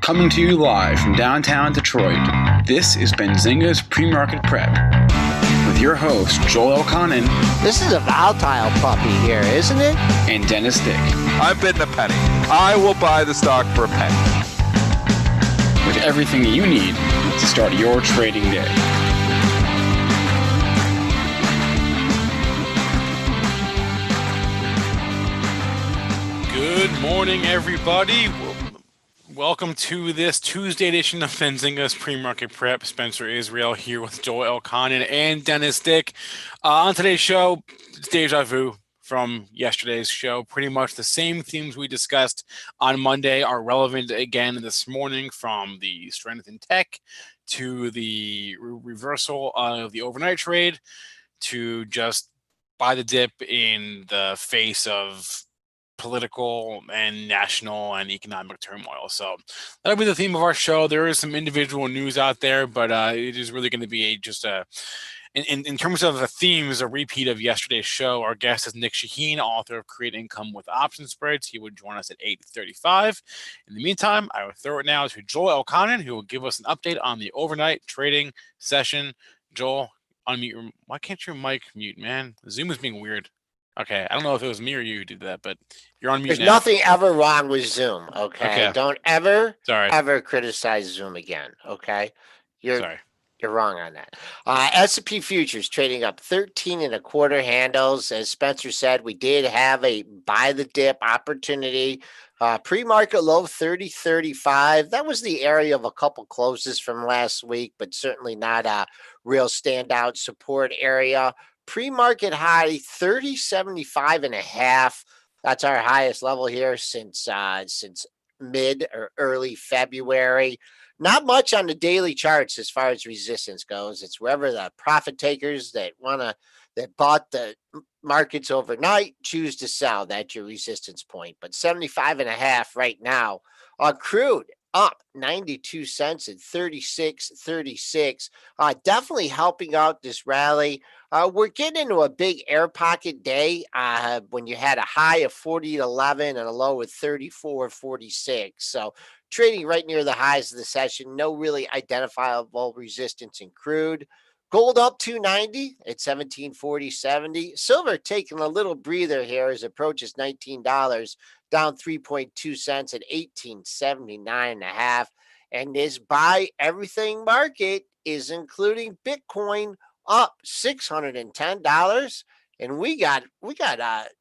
Coming to you live from downtown Detroit, this is Benzinga's PreMarket Prep with your host, Joel Elconin. This is a volatile puppy here, isn't it? And Dennis Dick. I'm bidding a penny. I will buy the stock for a penny. With everything you need to start your trading day. Good morning, everybody. Welcome to this Tuesday edition of Benzinga's PreMarket Prep. Spencer Israel here with Joel Elconin and Dennis Dick. On today's show, it's deja vu from yesterday's show. Pretty much the same themes we discussed on Monday are relevant again this morning, from the strength in tech to the reversal of the overnight trade to just buy the dip in the face of political and national and economic turmoil. So that'll be the theme of our show. There is some individual news out there, but it is really going to be in terms of the themes, a repeat of yesterday's show. Our guest is Nick Chahine, author of Create Income with Option Spreads. He would join us at 8:35. In the meantime, I will throw it now to Joel Elconin, who will give us an update on the overnight trading session. Joel, unmute. Why can't your mic mute, man? Zoom is being weird. Okay, I don't know if it was me or you who did that, but you're on mute There's now. nothing ever wrong with Zoom, okay? Don't ever criticize Zoom again, okay? You're wrong on that. S&P futures trading up 13.25 handles. As Spencer said, we did have a buy the dip opportunity. Pre-market low 30.35. That was the area of a couple closes from last week, but certainly not a real standout support area. Pre-market high 30.75.5. That's our highest level here since mid or early February. Not much on the daily charts as far as resistance goes. It's wherever the profit takers that bought the markets overnight choose to sell. That's your resistance point. But 75.5 right now. Crude up 92 cents at 36.36. Definitely helping out this rally. We're getting into a big air pocket day when you had a high of 40.11 and a low of 34.46. So trading right near the highs of the session. No really identifiable resistance in crude. Gold up 290 at 1740.70. Silver taking a little breather here as it approaches $19, down 3.2 cents at 1879.5. And this buy everything market is including Bitcoin up $610. And we got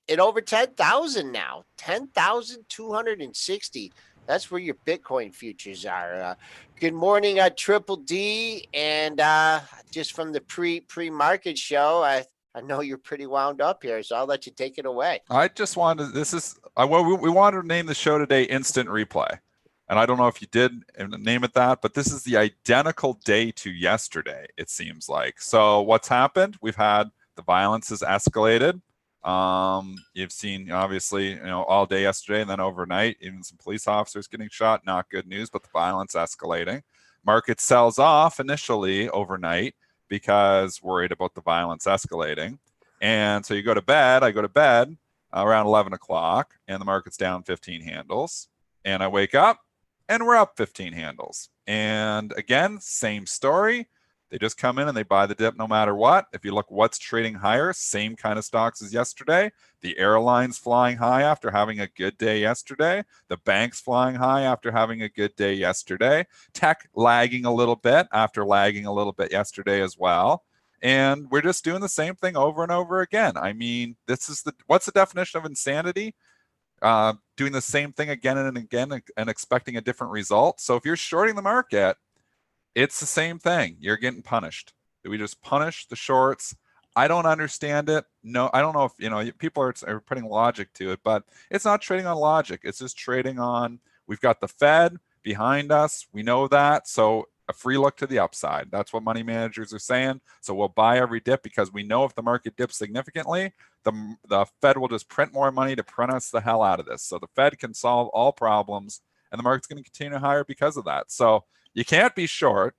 it over 10,000 now, 10,260. That's where your Bitcoin futures are. Good morning, Triple D. And just from the pre-market show, I know you're pretty wound up here, so I'll let you take it away. I just wanted, we wanted to name the show today Instant Replay. And I don't know if you did name it that, but this is the identical day to yesterday, it seems like. So what's happened? We've had the violence has escalated. You've seen, obviously, all day yesterday and then overnight, even some police officers getting shot. Not good news, but the violence escalating. Market sells off initially overnight because worried about the violence escalating. And so I go to bed around 11 o'clock and the market's down 15 handles. And I wake up and we're up 15 handles. And again, same story. They just come in and they buy the dip no matter what. If you look what's trading higher, same kind of stocks as yesterday. The airlines flying high after having a good day yesterday. The banks flying high after having a good day yesterday. Tech lagging a little bit after lagging a little bit yesterday as well. And we're just doing the same thing over and over again. I mean, what's the definition of insanity? Doing the same thing again and again and expecting a different result. So if you're shorting the market, it's the same thing. You're getting punished. We just punish the shorts. I don't understand it. No, I don't know if, people are putting logic to it, but it's not trading on logic. It's just trading on, we've got the Fed behind us. We know that. So a free look to the upside. That's what money managers are saying. So we'll buy every dip because we know if the market dips significantly, the Fed will just print more money to print us the hell out of this. So the Fed can solve all problems and the market's going to continue higher because of that. So you can't be short.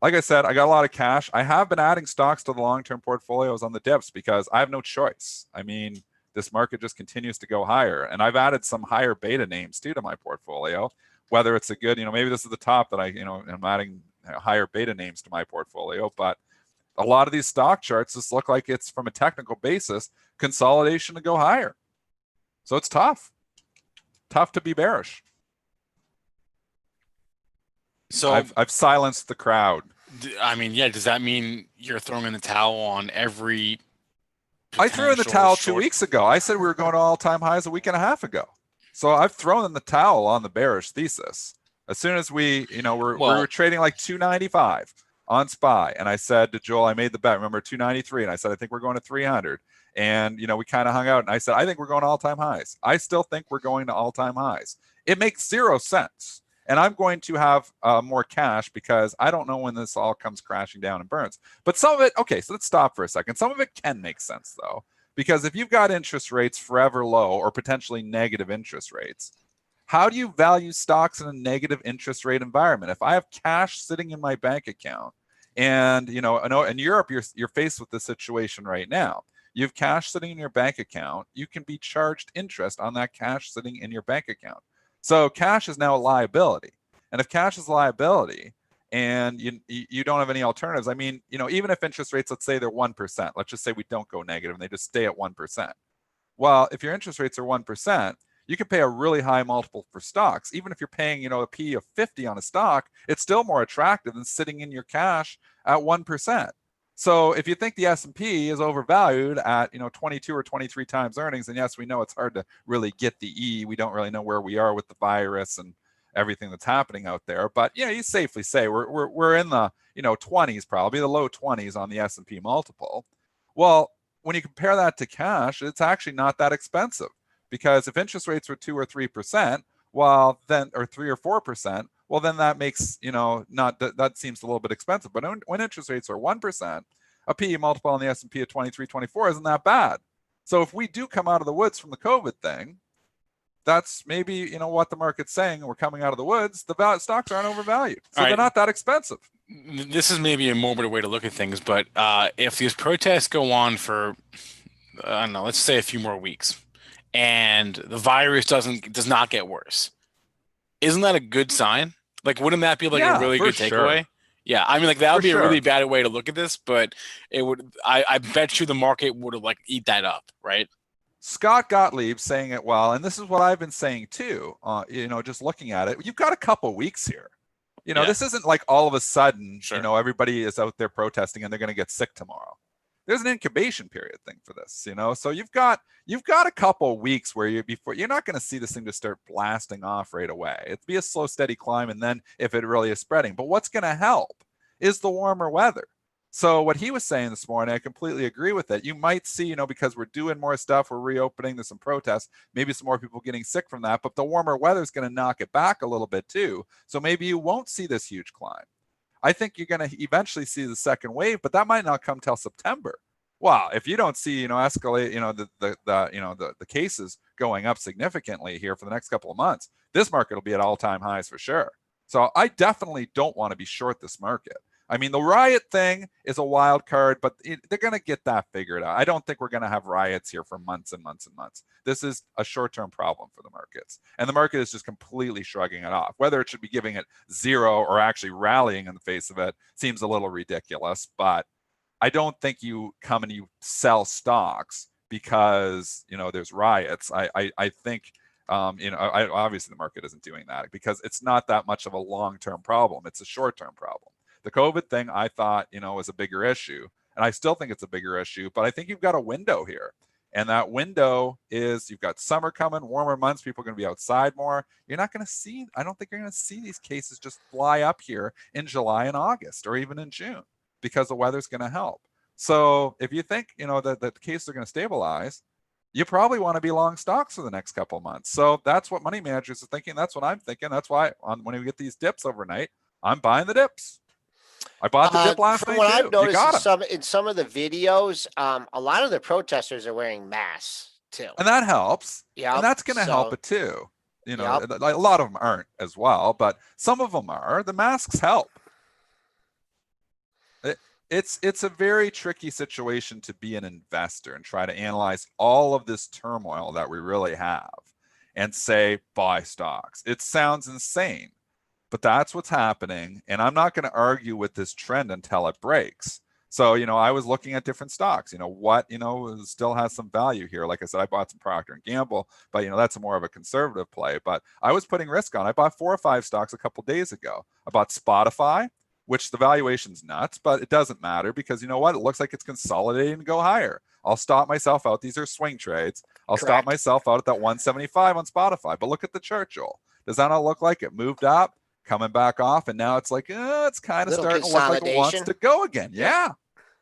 Like I said, I got a lot of cash. I have been adding stocks to the long-term portfolios on the dips because I have no choice. I mean, this market just continues to go higher. And I've added some higher beta names too to my portfolio. whether it's a good, maybe this is the top that I'm adding higher beta names to my portfolio, but a lot of these stock charts just look like it's, from a technical basis, consolidation to go higher. So it's tough to be bearish. So I've silenced the crowd. I mean, yeah, does that mean you're throwing in the towel on every I threw in the towel potential 2 weeks ago. I said we were going to all-time highs a week and a half ago. So I've thrown in the towel on the bearish thesis. As soon as we were trading like 295 on SPY, and I said to Joel, I made the bet, remember, 293, and I said I think we're going to 300, and we kind of hung out, and I said I think we're going to all-time highs. I still think we're going to all-time highs. It makes zero sense. And I'm going to have more cash because I don't know when this all comes crashing down and burns. But some of it, okay, so let's stop for a second. Some of it can make sense, though, because if you've got interest rates forever low or potentially negative interest rates, how do you value stocks in a negative interest rate environment? If I have cash sitting in my bank account, and I know in Europe you're faced with this situation right now. You have cash sitting in your bank account. You can be charged interest on that cash sitting in your bank account. So cash is now a liability. And if cash is a liability and you don't have any alternatives, I mean, even if interest rates, let's say they're 1%, let's just say we don't go negative and they just stay at 1%. Well, if your interest rates are 1%, you can pay a really high multiple for stocks. Even if you're paying, a P of 50 on a stock, it's still more attractive than sitting in your cash at 1%. So if you think the S&P is overvalued at 22 or 23 times earnings, and yes, we know it's hard to really get the E. We don't really know where we are with the virus and everything that's happening out there. But you safely say we're in the 20s, probably the low 20s on the S&P multiple. Well, when you compare that to cash, it's actually not that expensive, because if interest rates were 2 or 3%, or 3 or 4%. Well, then that makes, that seems a little bit expensive. But when interest rates are 1%, a PE multiple on the S&P of 23, 24 isn't that bad. So if we do come out of the woods from the COVID thing, that's maybe, what the market's saying. We're coming out of the woods. The stocks aren't overvalued. So they're not that expensive. This is maybe a morbid way to look at things, but if these protests go on for, I don't know, let's say a few more weeks, and the virus does not get worse, isn't that a good sign? Like, wouldn't that be like a really good takeaway? Sure. Yeah, I mean, like, that would be a really bad way to look at this, but it would. I bet you the market would have eat that up, right? Scott Gottlieb saying it well, and this is what I've been saying too. Just looking at it, you've got a couple weeks here. This isn't like all of a sudden, everybody is out there protesting and they're going to get sick tomorrow. There's an incubation period thing for this, so you've got a couple weeks where you're not going to see this thing just start blasting off right away. It'd be a slow, steady climb, and then if it really is spreading. But what's going to help is the warmer weather. So what he was saying this morning, I completely agree with it. You might see, because we're doing more stuff, we're reopening, there's some protests, maybe some more people getting sick from that, but the warmer weather is going to knock it back a little bit too. So maybe you won't see this huge climb. I think you're going to eventually see the second wave, but that might not come till September. Wow, if you don't see, escalate, the cases going up significantly here for the next couple of months, this market will be at all-time highs for sure. So I definitely don't want to be short this market. I mean, the riot thing is a wild card, but they're going to get that figured out. I don't think we're going to have riots here for months and months and months. This is a short-term problem for the markets. And the market is just completely shrugging it off. Whether it should be giving it zero or actually rallying in the face of it seems a little ridiculous. But I don't think you come and you sell stocks because, there's riots. I think, obviously the market isn't doing that because it's not that much of a long-term problem. It's a short-term problem. The COVID thing, I thought, was a bigger issue, and I still think it's a bigger issue, but I think you've got a window here. And that window is you've got summer coming, warmer months, people are going to be outside more. You're not going to see, I don't think you're going to see these cases just fly up here in July and August or even in June because the weather's going to help. So if you think, that the cases are going to stabilize, you probably want to be long stocks for the next couple of months. So that's what money managers are thinking. That's what I'm thinking. That's why when we get these dips overnight, I'm buying the dips. I bought the dip last night. From what I've noticed in some of the videos, a lot of the protesters are wearing masks too, and that helps. Yeah, and that's going to help it too. A lot of them aren't as well, but some of them are. The masks help. It's a very tricky situation to be an investor and try to analyze all of this turmoil that we really have. and say buy stocks. It sounds insane, but that's what's happening. And I'm not going to argue with this trend until it breaks. So, I was looking at different stocks, what, still has some value here. Like I said, I bought some Procter & Gamble, but, that's more of a conservative play. But I was putting risk on. I bought 4 or 5 stocks a couple days ago. I bought Spotify, which the valuation's nuts, but it doesn't matter because you know what? It looks like it's consolidating to go higher. I'll stop myself out. These are swing trades. I'll stop myself out at that 175 on Spotify. But look at the chart, Joel. Does that not look like it moved up, coming back off, and now it's like, it's kind of starting to look like it wants to go again. Yeah.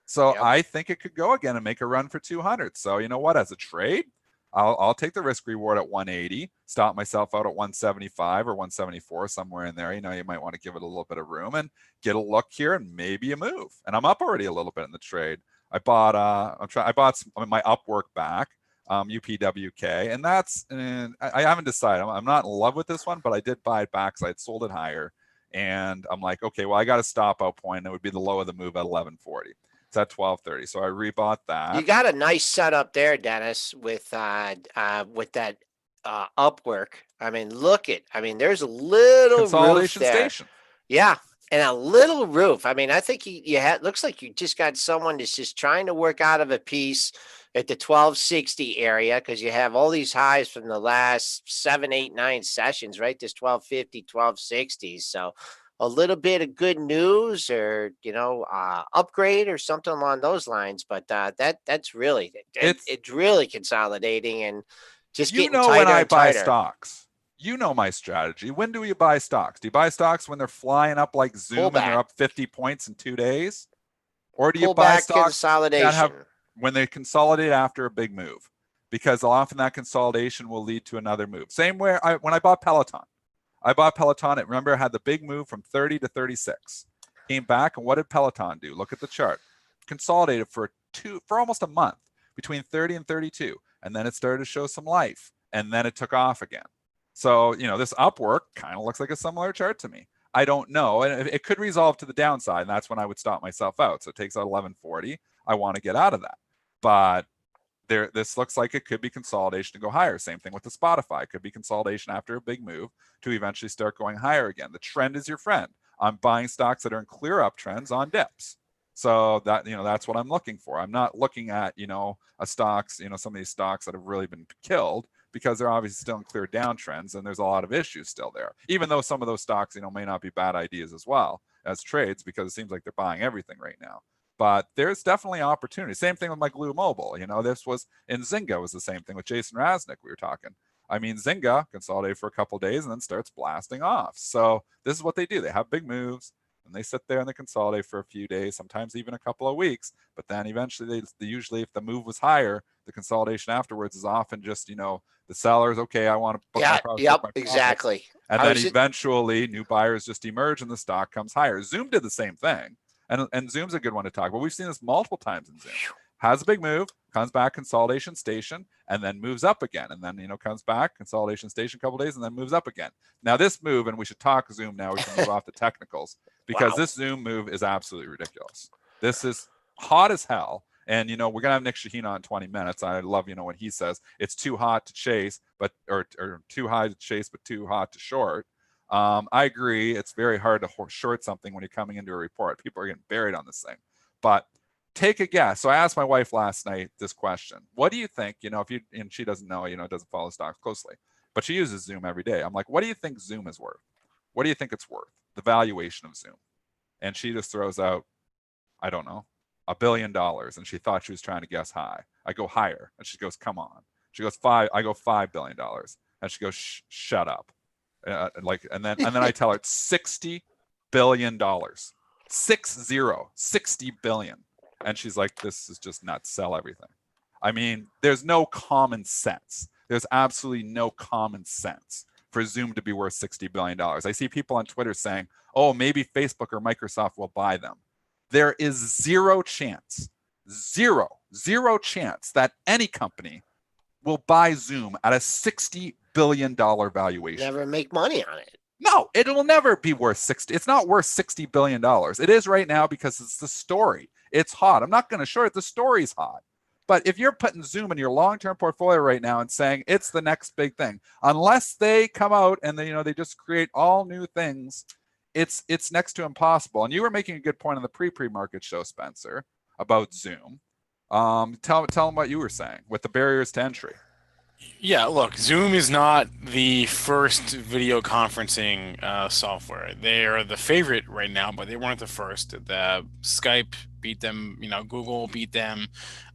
So I think it could go again and make a run for 200. So you know what? As a trade, I'll take the risk reward at 180, stop myself out at 175 or 174, somewhere in there. You might want to give it a little bit of room and get a look here and maybe a move. And I'm up already a little bit in the trade. I bought my Upwork back, UPWK, and I haven't decided. I'm not in love with this one, but I did buy it back because I had sold it higher. And I'm like, okay, well, I got a stop out point. That would be the low of the move at 1140. It's at 1230. So I rebought that. You got a nice setup there, Dennis, with that Upwork. I mean, there's a little consolidation roof there. Station. Yeah. And a little roof. I mean, I think looks like you just got someone that's just trying to work out of a piece at the 1260 area because you have all these highs from the last 7, 8, 9 sessions, right? This 1250, 1260. So a little bit of good news or, upgrade or something along those lines. But that's really, it's really consolidating and just getting tighter when I and buy tighter. stocks. You know my strategy. When do you buy stocks? Do you buy stocks when they're flying up like Zoom and they're up 50 points in 2 days? Or do you buy stocks when they consolidate after a big move? Because often that consolidation will lead to another move. Same way when I bought Peloton. Remember, it had the big move from 30 to 36. Came back, and what did Peloton do? Look at the chart. Consolidated for almost a month between 30 and 32. And then it started to show some life. And then it took off again. So, this Upwork kind of looks like a similar chart to me. I don't know. And it could resolve to the downside, and that's when I would stop myself out. So it takes out 1140. I want to get out of that. But this looks like it could be consolidation to go higher. Same thing with the Spotify. It could be consolidation after a big move to eventually start going higher again. The trend is your friend. I'm buying stocks that are in clear uptrends on dips. So that's what I'm looking for. I'm not looking at, some of these stocks that have really been killed because they're obviously still in clear downtrends and there's a lot of issues still there. Even though some of those stocks, may not be bad ideas as well as trades because it seems like they're buying everything right now. But there's definitely opportunity. Same thing with my Glue Mobile. This was in Benzinga was the same thing with Jason Raznick. We were talking. I mean, Benzinga consolidated for a couple of days and then starts blasting off. So this is what they do. They have big moves and they sit there and they consolidate for a few days, sometimes even a couple of weeks. But then eventually they usually, if the move was higher, the consolidation afterwards is often just, the seller's okay. I want to book my profit. Yep, exactly. And then eventually new buyers just emerge and the stock comes higher. Zoom did the same thing. And Zoom's a good one to talk about. We've seen this multiple times in Zoom. Has a big move, comes back, consolidation station, and then moves up again. And then, comes back, consolidation station a couple days, and then moves up again. Now this move, and we should talk Zoom now, we can move off the technicals, because this Zoom move is absolutely ridiculous. This is hot as hell. And, we're going to have Nick Chahine on in 20 minutes. I love, when he says it's too hot to chase, or too high to chase, but too hot to short. I agree. It's very hard to short something when you're coming into a report. People are getting buried on this thing. But take a guess. So I asked my wife last night this question. What do you think, and she doesn't know, doesn't follow stocks closely, but she uses Zoom every day. I'm like, what do you think Zoom is worth? What do you think it's worth? The valuation of Zoom. And she just throws out, I don't know, $1 billion. And she thought she was trying to guess high. I go higher. And she goes, come on. She goes, I go $5 billion. And she goes, shut up. And then I tell her it's $60 billion. 60 billion. And she's like, this is just nuts. Sell everything. I mean, there's no common sense. There's absolutely no common sense for Zoom to be worth $60 billion. I see people on Twitter saying, oh, maybe Facebook or Microsoft will buy them. There is zero chance that any company will buy Zoom at a $60 billion valuation. Never make money on it. No, it will never be worth 60. It's not worth $60 billion. It is right now because it's the story. It's hot. I'm not going to short it. The story's hot. But if you're putting Zoom in your long-term portfolio right now and saying it's the next big thing, unless they come out and they just create all new things, it's next to impossible. And you were making a good point on the pre-market show, Spencer, about Zoom. Tell them what you were saying with the barriers to entry. Yeah, look, Zoom is not the first video conferencing software. They are the favorite right now, but they weren't the first. The Skype beat them, Google beat them.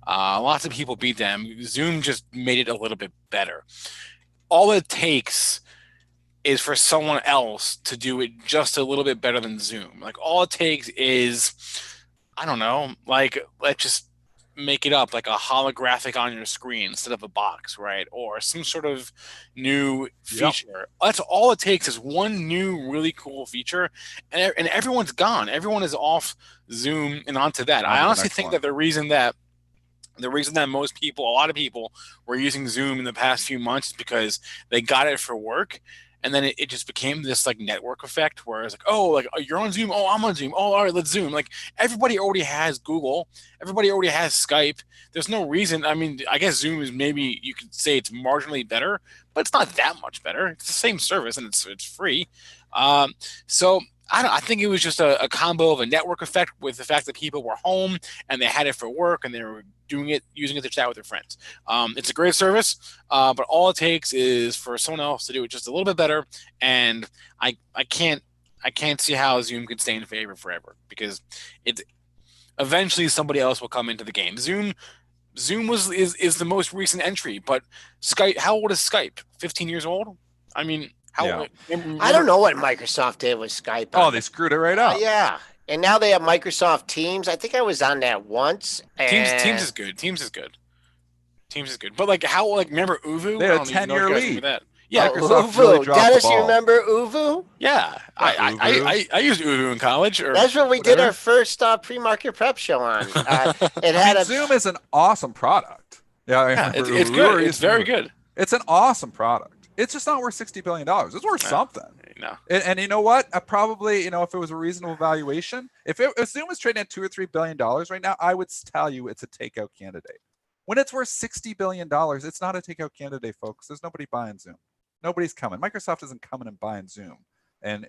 Lots of people beat them. Zoom just made it a little bit better. All it takes is for someone else to do it just a little bit better than Zoom. Like, all it takes is, I don't know, like, let's just make it up, like a holographic on your screen instead of a box, right? Or some sort of new feature. Yep. That's all it takes, is one new really cool feature, and everyone's gone. Everyone is off Zoom and onto that. I honestly think that the reason that most people, a lot of people, were using Zoom in the past few months is because they got it for work. And then it just became this like network effect where it's like, oh, like, you're on Zoom. Oh, I'm on Zoom. Oh, all right, let's Zoom. Like, everybody already has Google. Everybody already has Skype. There's no reason. I mean, I guess Zoom is, maybe you could say it's marginally better, but it's not that much better. It's the same service and it's free. So I think it was just a combo of a network effect with the fact that people were home and they had it for work and they were using it to chat with their friends. It's a great service, but all it takes is for someone else to do it just a little bit better. And I can't see how Zoom could stay in favor forever, because it's eventually somebody else will come into the game. Zoom is the most recent entry, but Skype, how old is Skype? 15 years old? I mean, I don't know what Microsoft did with Skype. Oh, they screwed it right up. Yeah. And now they have Microsoft Teams. I think I was on that once. Teams is good. But remember Uvu? They had a 10-year lead. That. Yeah, Microsoft really dropped Dennis, the ball. You remember Uvu? Yeah, I used Uvu in college. That's what we did our first pre-market prep show on. Zoom is an awesome product. Yeah, it's good. It's very good. It's an awesome product. It's just not worth $60 billion. It's worth something. No. And you know what? Probably, if it was a reasonable valuation, if Zoom was trading at $2 or $3 billion right now, I would tell you it's a takeout candidate. When it's worth $60 billion, it's not a takeout candidate, folks. There's nobody buying Zoom. Nobody's coming. Microsoft isn't coming and buying Zoom, and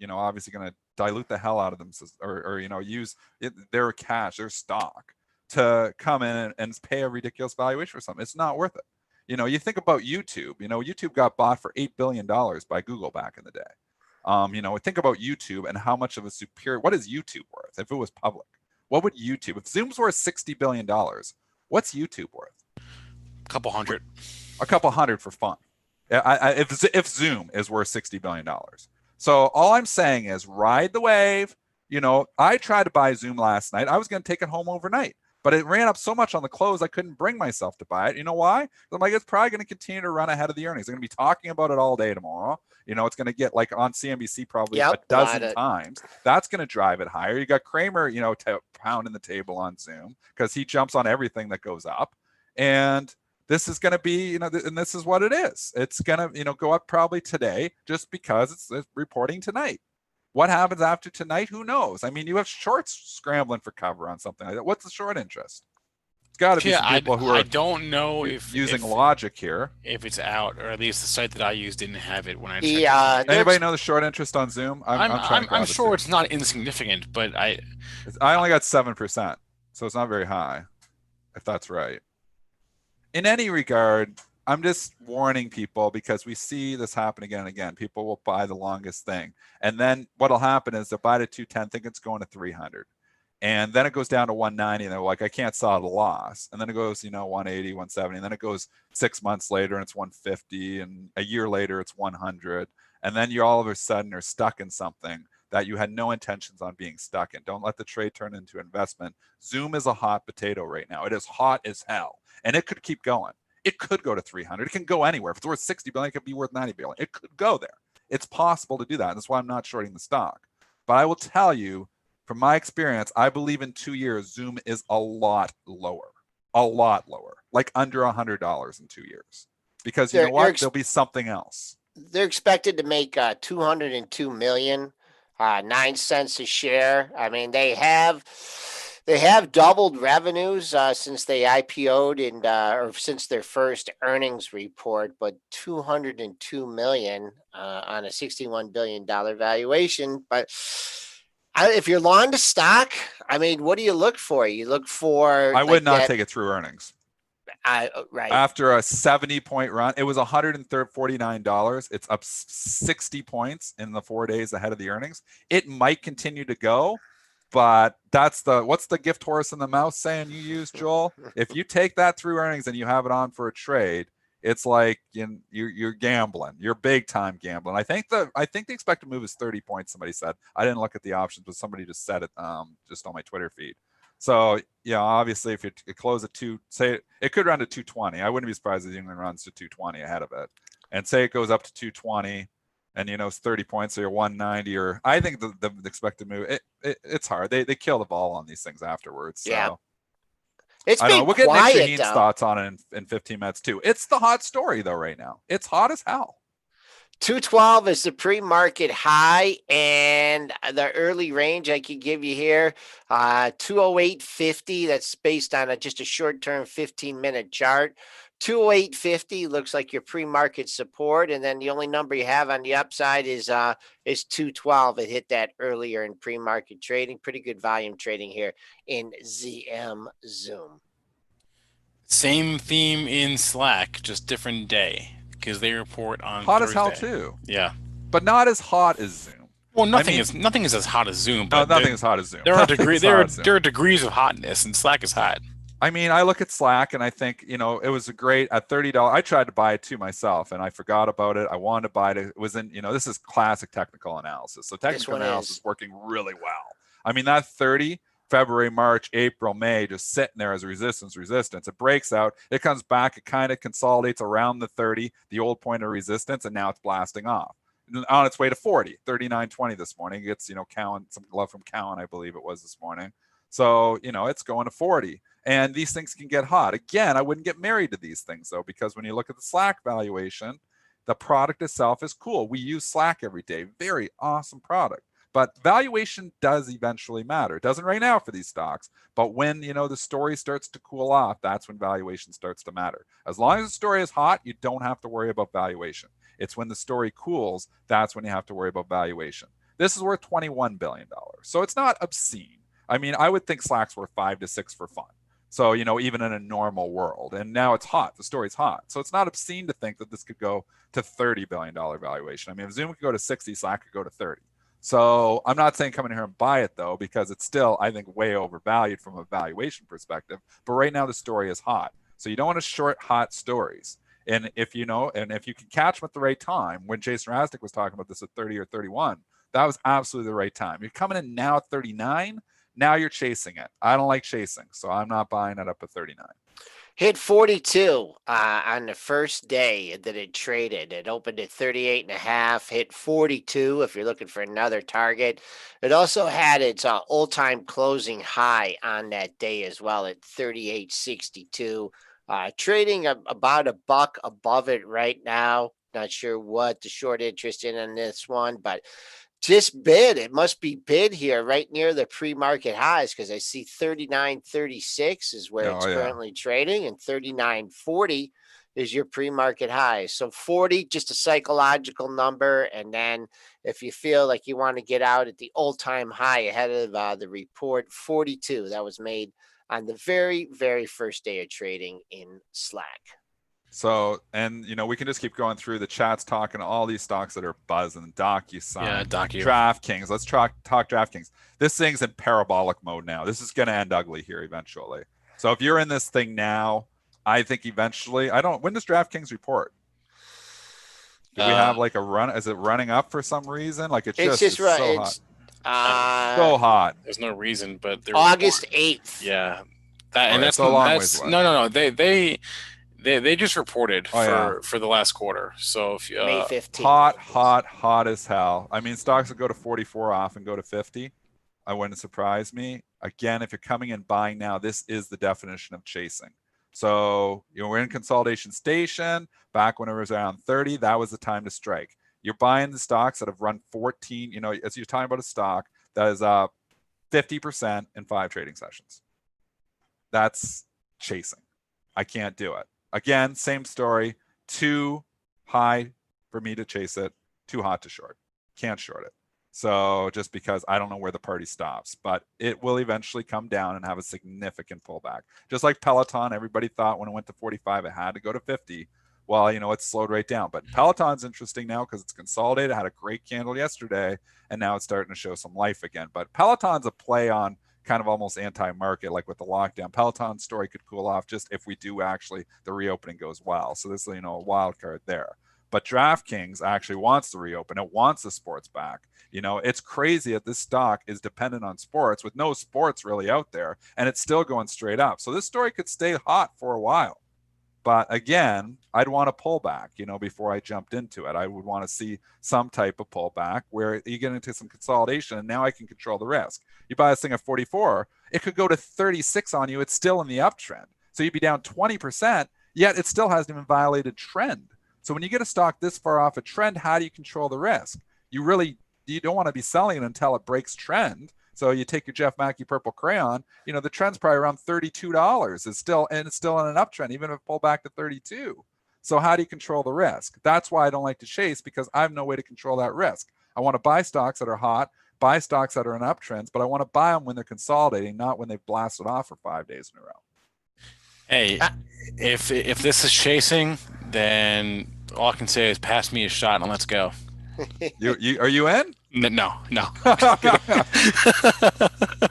obviously going to dilute the hell out of them, or use their cash, their stock, to come in and pay a ridiculous valuation for something. It's not worth it. You think about YouTube. YouTube got bought for $8 billion by Google back in the day. Think about YouTube and how much of a superior. What is YouTube worth if it was public? What would YouTube? If Zoom's worth $60 billion, what's YouTube worth? A couple hundred. A couple hundred for fun. If Zoom is worth $60 billion. So all I'm saying is ride the wave. I tried to buy Zoom last night. I was going to take it home overnight, but it ran up so much on the close, I couldn't bring myself to buy it. You know why? I'm like, it's probably going to continue to run ahead of the earnings. They're going to be talking about it all day tomorrow. It's going to get like on CNBC probably a dozen times. That's going to drive it higher. You got Kramer, pounding the table on Zoom because he jumps on everything that goes up. And this is going to be, and this is what it is. It's going to, go up probably today just because it's reporting tonight. What happens after tonight? Who knows? I mean, you have shorts scrambling for cover on something like that. What's the short interest? It's got to be some people who are. I don't know if using logic here. If it's out, or at least the site that I use didn't have it when I checked. Anybody know the short interest on Zoom? I'm sure it's not insignificant, but I only got 7%, so it's not very high, if that's right. In any regard, I'm just warning people because we see this happen again and again. People will buy the longest thing. And then what'll happen is they'll buy to 210, think it's going to 300. And then it goes down to 190 and they're like, I can't sell at a loss. And then it goes, 180, 170. And then it goes 6 months later and it's 150. And a year later, it's 100. And then you all of a sudden are stuck in something that you had no intentions on being stuck in. Don't let the trade turn into investment. Zoom is a hot potato right now. It is hot as hell. And it could keep going. It could go to 300. It can go anywhere. If it's worth 60 billion, it could be worth 90 billion. It could go there. It's possible to do that. That's why I'm not shorting the stock. But I will tell you, from my experience, I believe in 2 years, Zoom is a lot lower, like under $100 in 2 years. Because you know what? There'll be something else. They're expected to make $202 million, 9 cents a share. I mean, they have They have doubled revenues since they IPO'd and or since their first earnings report, but 202 million on a $61 billion valuation. But if you're long to stock, I mean, what do you look for? You look for. I would not take it through earnings. Right. After a 70-point run, it was $149. It's up 60 points in the 4 days ahead of the earnings. It might continue to go, but what's the gift horse in the mouth saying you use, Joel? If you take that through earnings and you have it on for a trade, it's like you're gambling. You're big time gambling. I think the expected move is 30 points. Somebody said. I didn't look at the options, but somebody just said it just on my Twitter feed. So yeah, obviously if it close at say it could run to 220. I wouldn't be surprised if it even runs to 220 ahead of it. And say it goes up to 220 and it's 30 points, so you're 190, or I think the expected move, it's hard. They kill the ball on these things afterwards. So. Yeah. It's been We'll get quiet, Nick Shahine's thoughts on it in 15 minutes too. It's the hot story though right now. It's hot as hell. 212 is the pre-market high, and the early range I could give you here, 208.50. That's based on just a short-term 15-minute chart. 208.50 looks like your pre-market support, and then the only number you have on the upside is 212. It hit that earlier in pre-market trading. Pretty good volume trading here in ZM Zoom. Same theme in Slack, just different day. Because they report on hot Thursday. As hell too. Yeah, but not as hot as Zoom. Well, nothing is as hot as Zoom. But nothing is hot as Zoom. There are degrees of hotness, and Slack is hot. I mean, I look at Slack and I think it was a great at $30. I tried to buy it too myself, and I forgot about it. I wanted to buy it. It was in this is classic technical analysis. So technical analysis is working really well. I mean that 30. February, March, April, May, just sitting there as resistance. It breaks out. It comes back. It kind of consolidates around the 30, the old point of resistance, and now it's blasting off. On its way to 40, 39.20 this morning. It gets, Cowan, some love from Cowan, I believe it was this morning. So, it's going to 40. And these things can get hot. Again, I wouldn't get married to these things, though, because when you look at the Slack valuation, the product itself is cool. We use Slack every day. Very awesome product. But valuation does eventually matter. It doesn't right now for these stocks, but when the story starts to cool off, that's when valuation starts to matter. As long as the story is hot, you don't have to worry about valuation. It's when the story cools, that's when you have to worry about valuation. This is worth $21 billion, so it's not obscene. I mean, I would think Slack's worth 5 to 6 for fun. So even in a normal world, and now it's hot. The story's hot, so it's not obscene to think that this could go to $30 billion valuation. I mean, if Zoom could go to 60, Slack could go to 30. So I'm not saying come in here and buy it though, because it's still, I think, way overvalued from a valuation perspective. But right now the story is hot. So you don't want to short hot stories. And if you can catch them at the right time, when Jason Rasnick was talking about this at 30 or 31, that was absolutely the right time. You're coming in now at 39, now you're chasing it. I don't like chasing, so I'm not buying it up at 39. Hit 42 on the first day that it traded. It opened at 38.5, hit 42 if you're looking for another target. It also had its all-time closing high on that day as well at 38.62. Trading about $1 above it right now. Not sure what the short interest in on this one, but just bid. It must be bid here right near the pre-market highs, because I see 39.36 is where it's currently trading, and 39.40 is your pre-market high. So 40, just a psychological number. And then if you feel like you want to get out at the all-time high ahead of the report, 42, that was made on the very, very first day of trading in Slack. So, and we can just keep going through the chats, talking to all these stocks that are buzzing. DocuSign, DraftKings. Let's talk DraftKings. This thing's in parabolic mode now. This is going to end ugly here eventually. So if you're in this thing now, I think eventually, when does DraftKings report? Do we have like a run? Is it running up for some reason? Like it's just so hot. So hot. There's no reason, but August 8th. Yeah. That's no. They just reported for the last quarter. So if May 15th. Hot as hell. I mean, stocks would go to 44 off and go to 50. I wouldn't surprise me. Again, if you're coming in buying now, this is the definition of chasing. So we're in consolidation station. Back when it was around 30, that was the time to strike. You're buying the stocks that have run 14. As you're talking about a stock that is up 50% in 5 trading sessions. That's chasing. I can't do it. Again, same story. Too high for me to chase it, too hot to short. Can't short it. So just because I don't know where the party stops, but it will eventually come down and have a significant pullback. Just like Peloton, everybody thought when it went to 45, it had to go to 50. Well, it's slowed right down. But Peloton's interesting now because it's consolidated, had a great candle yesterday, and now it's starting to show some life again. But Peloton's a play on kind of almost anti-market, like with the lockdown. Peloton's story could cool off just if we do actually, the reopening goes well. So this is, a wild card there. But DraftKings actually wants to reopen. It wants the sports back. It's crazy that this stock is dependent on sports with no sports really out there, and it's still going straight up. So this story could stay hot for a while. But again, I'd want to pull back, before I jumped into it. I would want to see some type of pullback where you get into some consolidation, and now I can control the risk. You buy this thing at 44, it could go to 36 on you. It's still in the uptrend. So you'd be down 20%, yet it still hasn't even violated trend. So when you get a stock this far off a trend, how do you control the risk? You don't want to be selling it until it breaks trend. So you take your Jeff Mackey purple crayon, the trend's probably around $32. It's still in an uptrend, even if it pulled back to 32. So how do you control the risk? That's why I don't like to chase, because I have no way to control that risk. I want to buy stocks that are hot, buy stocks that are in uptrends, but I want to buy them when they're consolidating, not when they've blasted off for 5 days in a row. Hey, if this is chasing, then all I can say is pass me a shot and let's go. Are you in? No.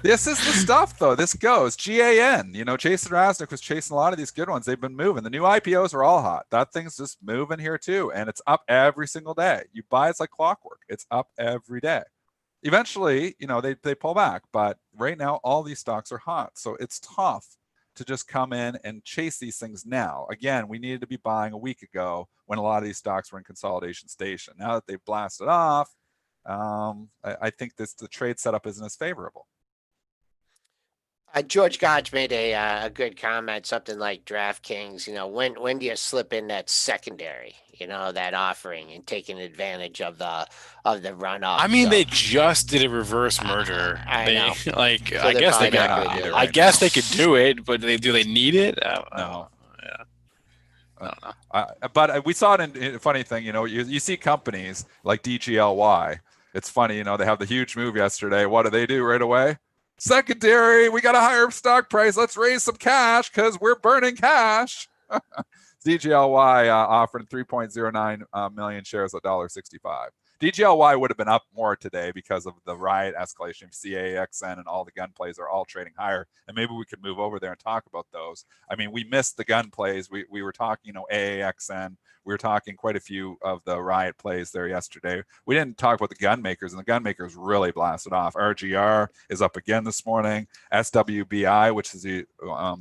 This is the stuff, though. This goes. GAN. Jason Rasnick was chasing a lot of these good ones. They've been moving. The new IPOs are all hot. That thing's just moving here too, and it's up every single day. You buy, it's like clockwork. It's up every day. Eventually, they pull back, but right now all these stocks are hot, so it's tough to just come in and chase these things now. Again, we needed to be buying a week ago when a lot of these stocks were in consolidation station. Now that they've blasted off, I think the trade setup isn't as favorable. George Gotch made a good comment, something like DraftKings. When do you slip in that secondary? That offering and taking advantage of the runoff. I mean, they just did a reverse merger. I know. I guess they could. I guess they could do it, but do they need it? No. Yeah. I don't know. But we saw it in a funny thing. You see companies like DGLY. It's funny, they have the huge move yesterday. What do they do right away? Secondary, we got a higher stock price. Let's raise some cash because we're burning cash. DGLY offered 3.09 million shares at $1.65. DGLY would have been up more today because of the riot escalation. CAXN and all the gun plays are all trading higher. And maybe we could move over there and talk about those. I mean, we missed the gun plays. We were talking, AAXN. We were talking quite a few of the riot plays there yesterday. We didn't talk about the gun makers, and the gun makers really blasted off. RGR is up again this morning. SWBI, which is it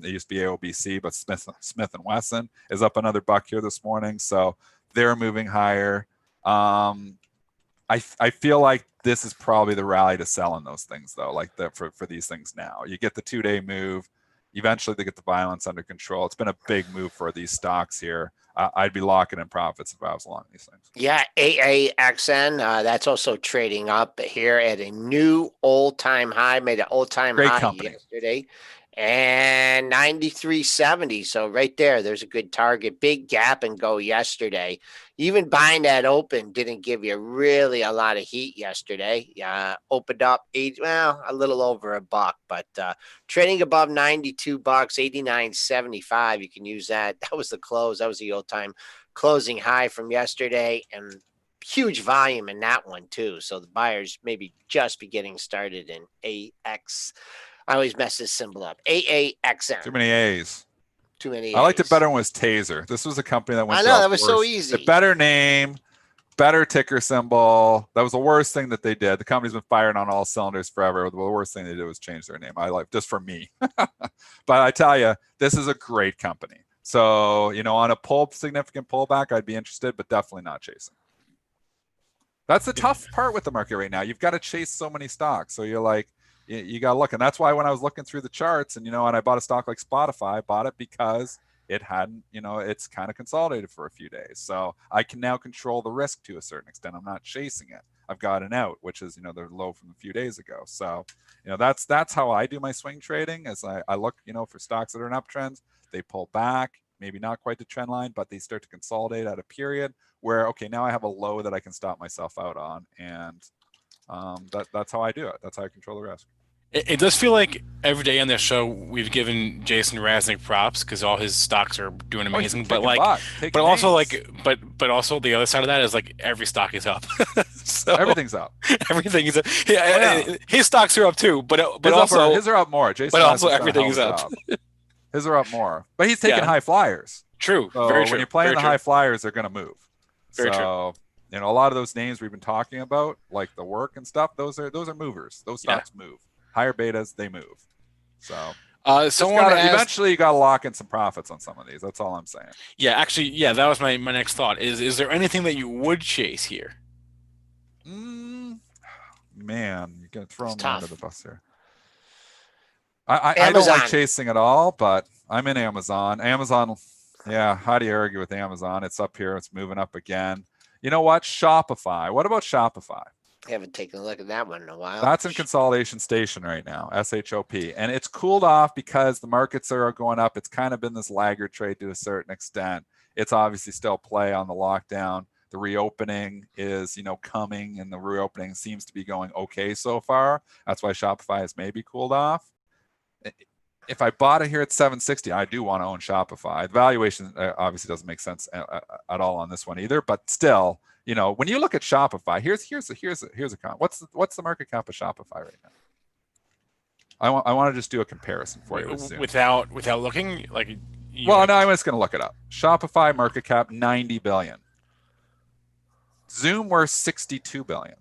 used to be AOBC, but Smith & Wesson is up another buck here this morning. So they're moving higher. I feel like this is probably the rally to sell in those things, though, like for these things now. You get the 2-day move. Eventually, they get the violence under control. It's been a big move for these stocks here. I'd be locking in profits if I was long these things. Yeah, AAXN, that's also trading up here at a new all-time high, made an all-time high company yesterday, and 93.70. So right there's a good target. Big gap and go yesterday. Even buying that open didn't give you really a lot of heat yesterday. Opened up a little over $1, but trading above $92, 89.75. You can use that. That was the close. That was the all-time closing high from yesterday, and huge volume in that one too. So the buyers maybe just be getting started in AX. I always mess this symbol up. AAXN. Too many A's. Too many A's. I liked it better when it was Taser. This was a company that went. I know, that was so easy. The better name, better ticker symbol. That was the worst thing that they did. The company's been firing on all cylinders forever. The worst thing they did was change their name. I like just for me. But I tell you, this is a great company. So, on a significant pullback, I'd be interested, but definitely not chasing. That's the tough part with the market right now. You've got to chase so many stocks. So you're like, you got to look. And that's why when I was looking through the charts and, and I bought a stock like Spotify, I bought it because it hadn't, it's kind of consolidated for a few days. So I can now control the risk to a certain extent. I'm not chasing it. I've gotten out, which is, they're low from a few days ago. So, that's how I do my swing trading. As I look, for stocks that are in uptrends, they pull back, maybe not quite the trend line, but they start to consolidate at a period where, okay, now I have a low that I can stop myself out on. And that's how I do it. That's how I control the risk. It does feel like every day on this show we've given Jason Raznick props because all his stocks are doing amazing. But also the other side of that is like every stock is up. So everything's up. Everything's up. His stocks are up too, but his are up more. Jason, but also everything is up. His are up more, but he's taking high flyers. True. So very true. When you're playing the high flyers, they're going to move. Very true. A lot of those names we've been talking about, like the work and stuff, those are movers. Those stocks move. Higher betas, they move. So eventually you got to lock in some profits on some of these. That's all I'm saying. Yeah, actually, that was my next thought. Is there anything that you would chase here? Man, you're going to throw me under the bus here. I don't like chasing at all, but I'm in Amazon. How do you argue with Amazon? It's up here. It's moving up again. You know what? Shopify. What about Shopify? I haven't taken a look at that one in a while. That's in consolidation station right now, SHOP. And it's cooled off because the markets are going up. It's kind of been this laggard trade to a certain extent. It's obviously still play on the lockdown. The reopening is, coming, and the reopening seems to be going okay so far. That's why Shopify has maybe cooled off. If I bought it here at 760, I do want to own Shopify. The valuation obviously doesn't make sense at all on this one either, but still, when you look at Shopify, here's a comment. What's the market cap of Shopify right now? I want to just do a comparison for you without looking like. No, I'm just going to look it up. Shopify market cap 90 billion. Zoom worth 62 billion.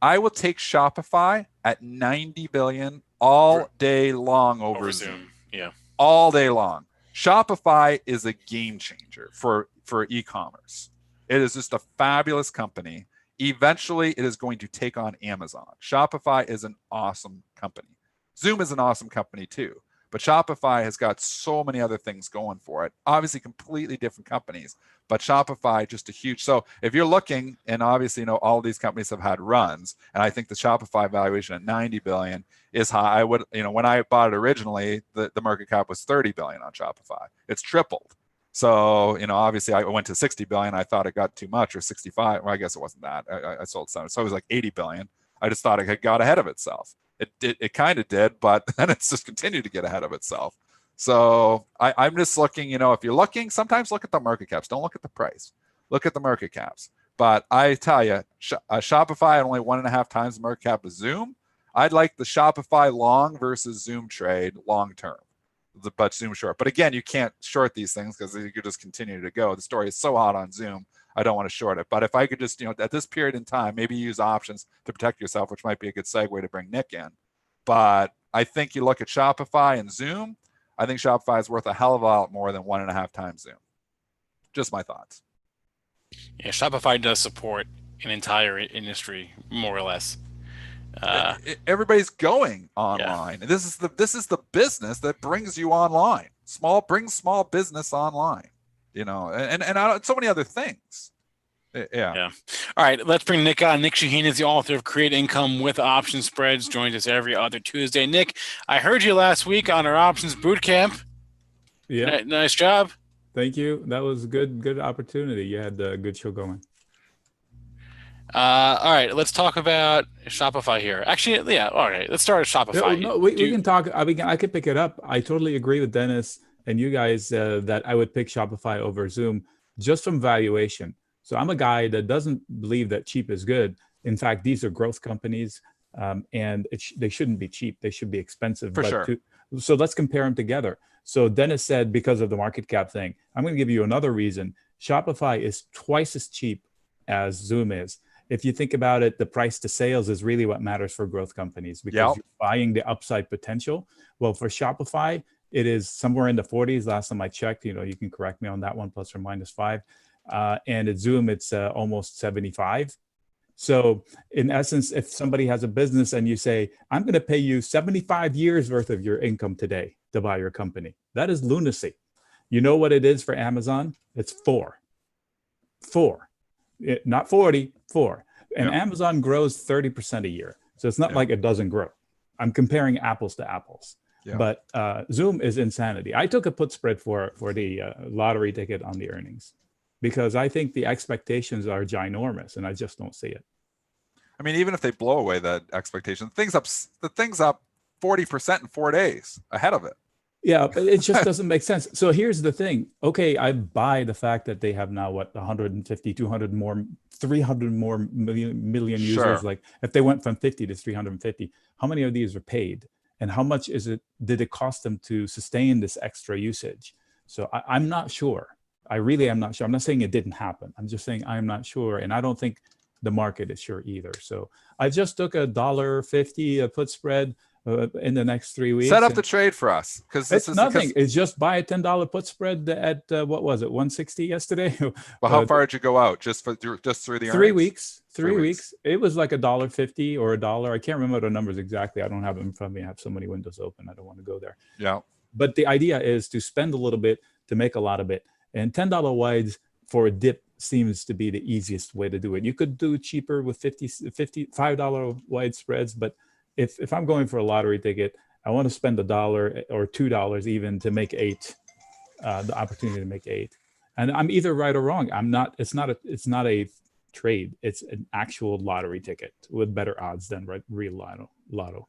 I will take Shopify at 90 billion all day long over Zoom. Yeah. All day long. Shopify is a game changer for e-commerce. It is just a fabulous company. Eventually, it is going to take on Amazon. Shopify is an awesome company. Zoom is an awesome company too. But Shopify has got so many other things going for it. Obviously, completely different companies. But Shopify, just a huge. So if you're looking, and obviously, all of these companies have had runs, and I think the Shopify valuation at 90 billion is high. I would, when I bought it originally, the market cap was 30 billion on Shopify. It's tripled. So, obviously I went to 60 billion. I thought it got too much, or 65. Well, I guess it wasn't that. I sold some. So it was like 80 billion. I just thought it had got ahead of itself. It kind of did, but then it's just continued to get ahead of itself. So I'm just looking, if you're looking, sometimes look at the market caps. Don't look at the price. Look at the market caps. But I tell you, Shopify at only 1.5 times the market cap of Zoom. I'd like the Shopify long versus Zoom trade long term, but Zoom short. But again, you can't short these things because you could just continue to go. The story is so hot on Zoom. I don't want to short it. But if I could just, at this period in time, maybe use options to protect yourself, which might be a good segue to bring Nick in. But I think you look at Shopify and Zoom, I think Shopify is worth a hell of a lot more than 1.5 times Zoom. Just my thoughts. Yeah, Shopify does support an entire industry, more or less. Everybody's going online. Yeah. This is the business that brings you online. Brings small business online. And so many other things. Yeah. All right, let's bring Nick on. Nick Chahine is the author of Create Income with Option Spreads. Joins us every other Tuesday. Nick, I heard you last week on our options boot camp. Yeah. Nice job. Thank you. That was a good opportunity. You had a good show going. All right, let's talk about Shopify here. Actually, yeah. All right, let's start at Shopify. No, we can talk. I could pick it up. I totally agree with Dennis and you guys that I would pick Shopify over Zoom just from valuation. So I'm a guy that doesn't believe that cheap is good. In fact, these are growth companies, and they shouldn't be cheap. They should be expensive. For sure. So let's compare them together. So Dennis said because of the market cap thing. I'm going to give you another reason. Shopify is twice as cheap as Zoom is. If you think about it, the price to sales is really what matters for growth companies because you're buying the upside potential. Well, for Shopify, it is somewhere in the 40s. Last time I checked, you can correct me on that one, plus or minus 5. And at Zoom, it's almost 75. So in essence, if somebody has a business and you say, I'm going to pay you 75 years worth of your income today to buy your company, that is lunacy. You know what it is for Amazon? It's 4. Not 40, 4. And Yeah. Amazon grows 30% a year. So it's not like it doesn't grow. I'm comparing apples to apples. Yeah. But Zoom is insanity. I took a put spread for the lottery ticket on the earnings because I think the expectations are ginormous and I just don't see it. I mean, even if they blow away that expectation, the thing's up 40% in 4 days ahead of it. Yeah, but it just doesn't make sense. So here's the thing. Okay, I buy the fact that they have now 150, 200 more, 300 more million users. Sure. Like if they went from 50 to 350, how many of these are paid? And how much did it cost them to sustain this extra usage? So I'm not sure. I really am not sure. I'm not saying it didn't happen. I'm just saying I'm not sure. And I don't think the market is sure either. So I just took $1.50 put spread in the next 3 weeks. Set up the trade for us because it's nothing. It's just buy a $10 put spread at what was it, 160 yesterday? Well, how far did you go out? Just through the 3 weeks. 3 weeks. It was like $1.50 or $1. I can't remember the numbers exactly. I don't have them in front of me. I have so many windows open. I don't want to go there. Yeah. But the idea is to spend a little bit to make a lot of it. And $10 wides for a dip seems to be the easiest way to do it. You could do cheaper with $5 wide spreads, but if I'm going for a lottery ticket, I want to spend $1 or $2 even to make 8, the opportunity to make 8. And I'm either right or wrong. It's not a trade. It's an actual lottery ticket with better odds than real lotto.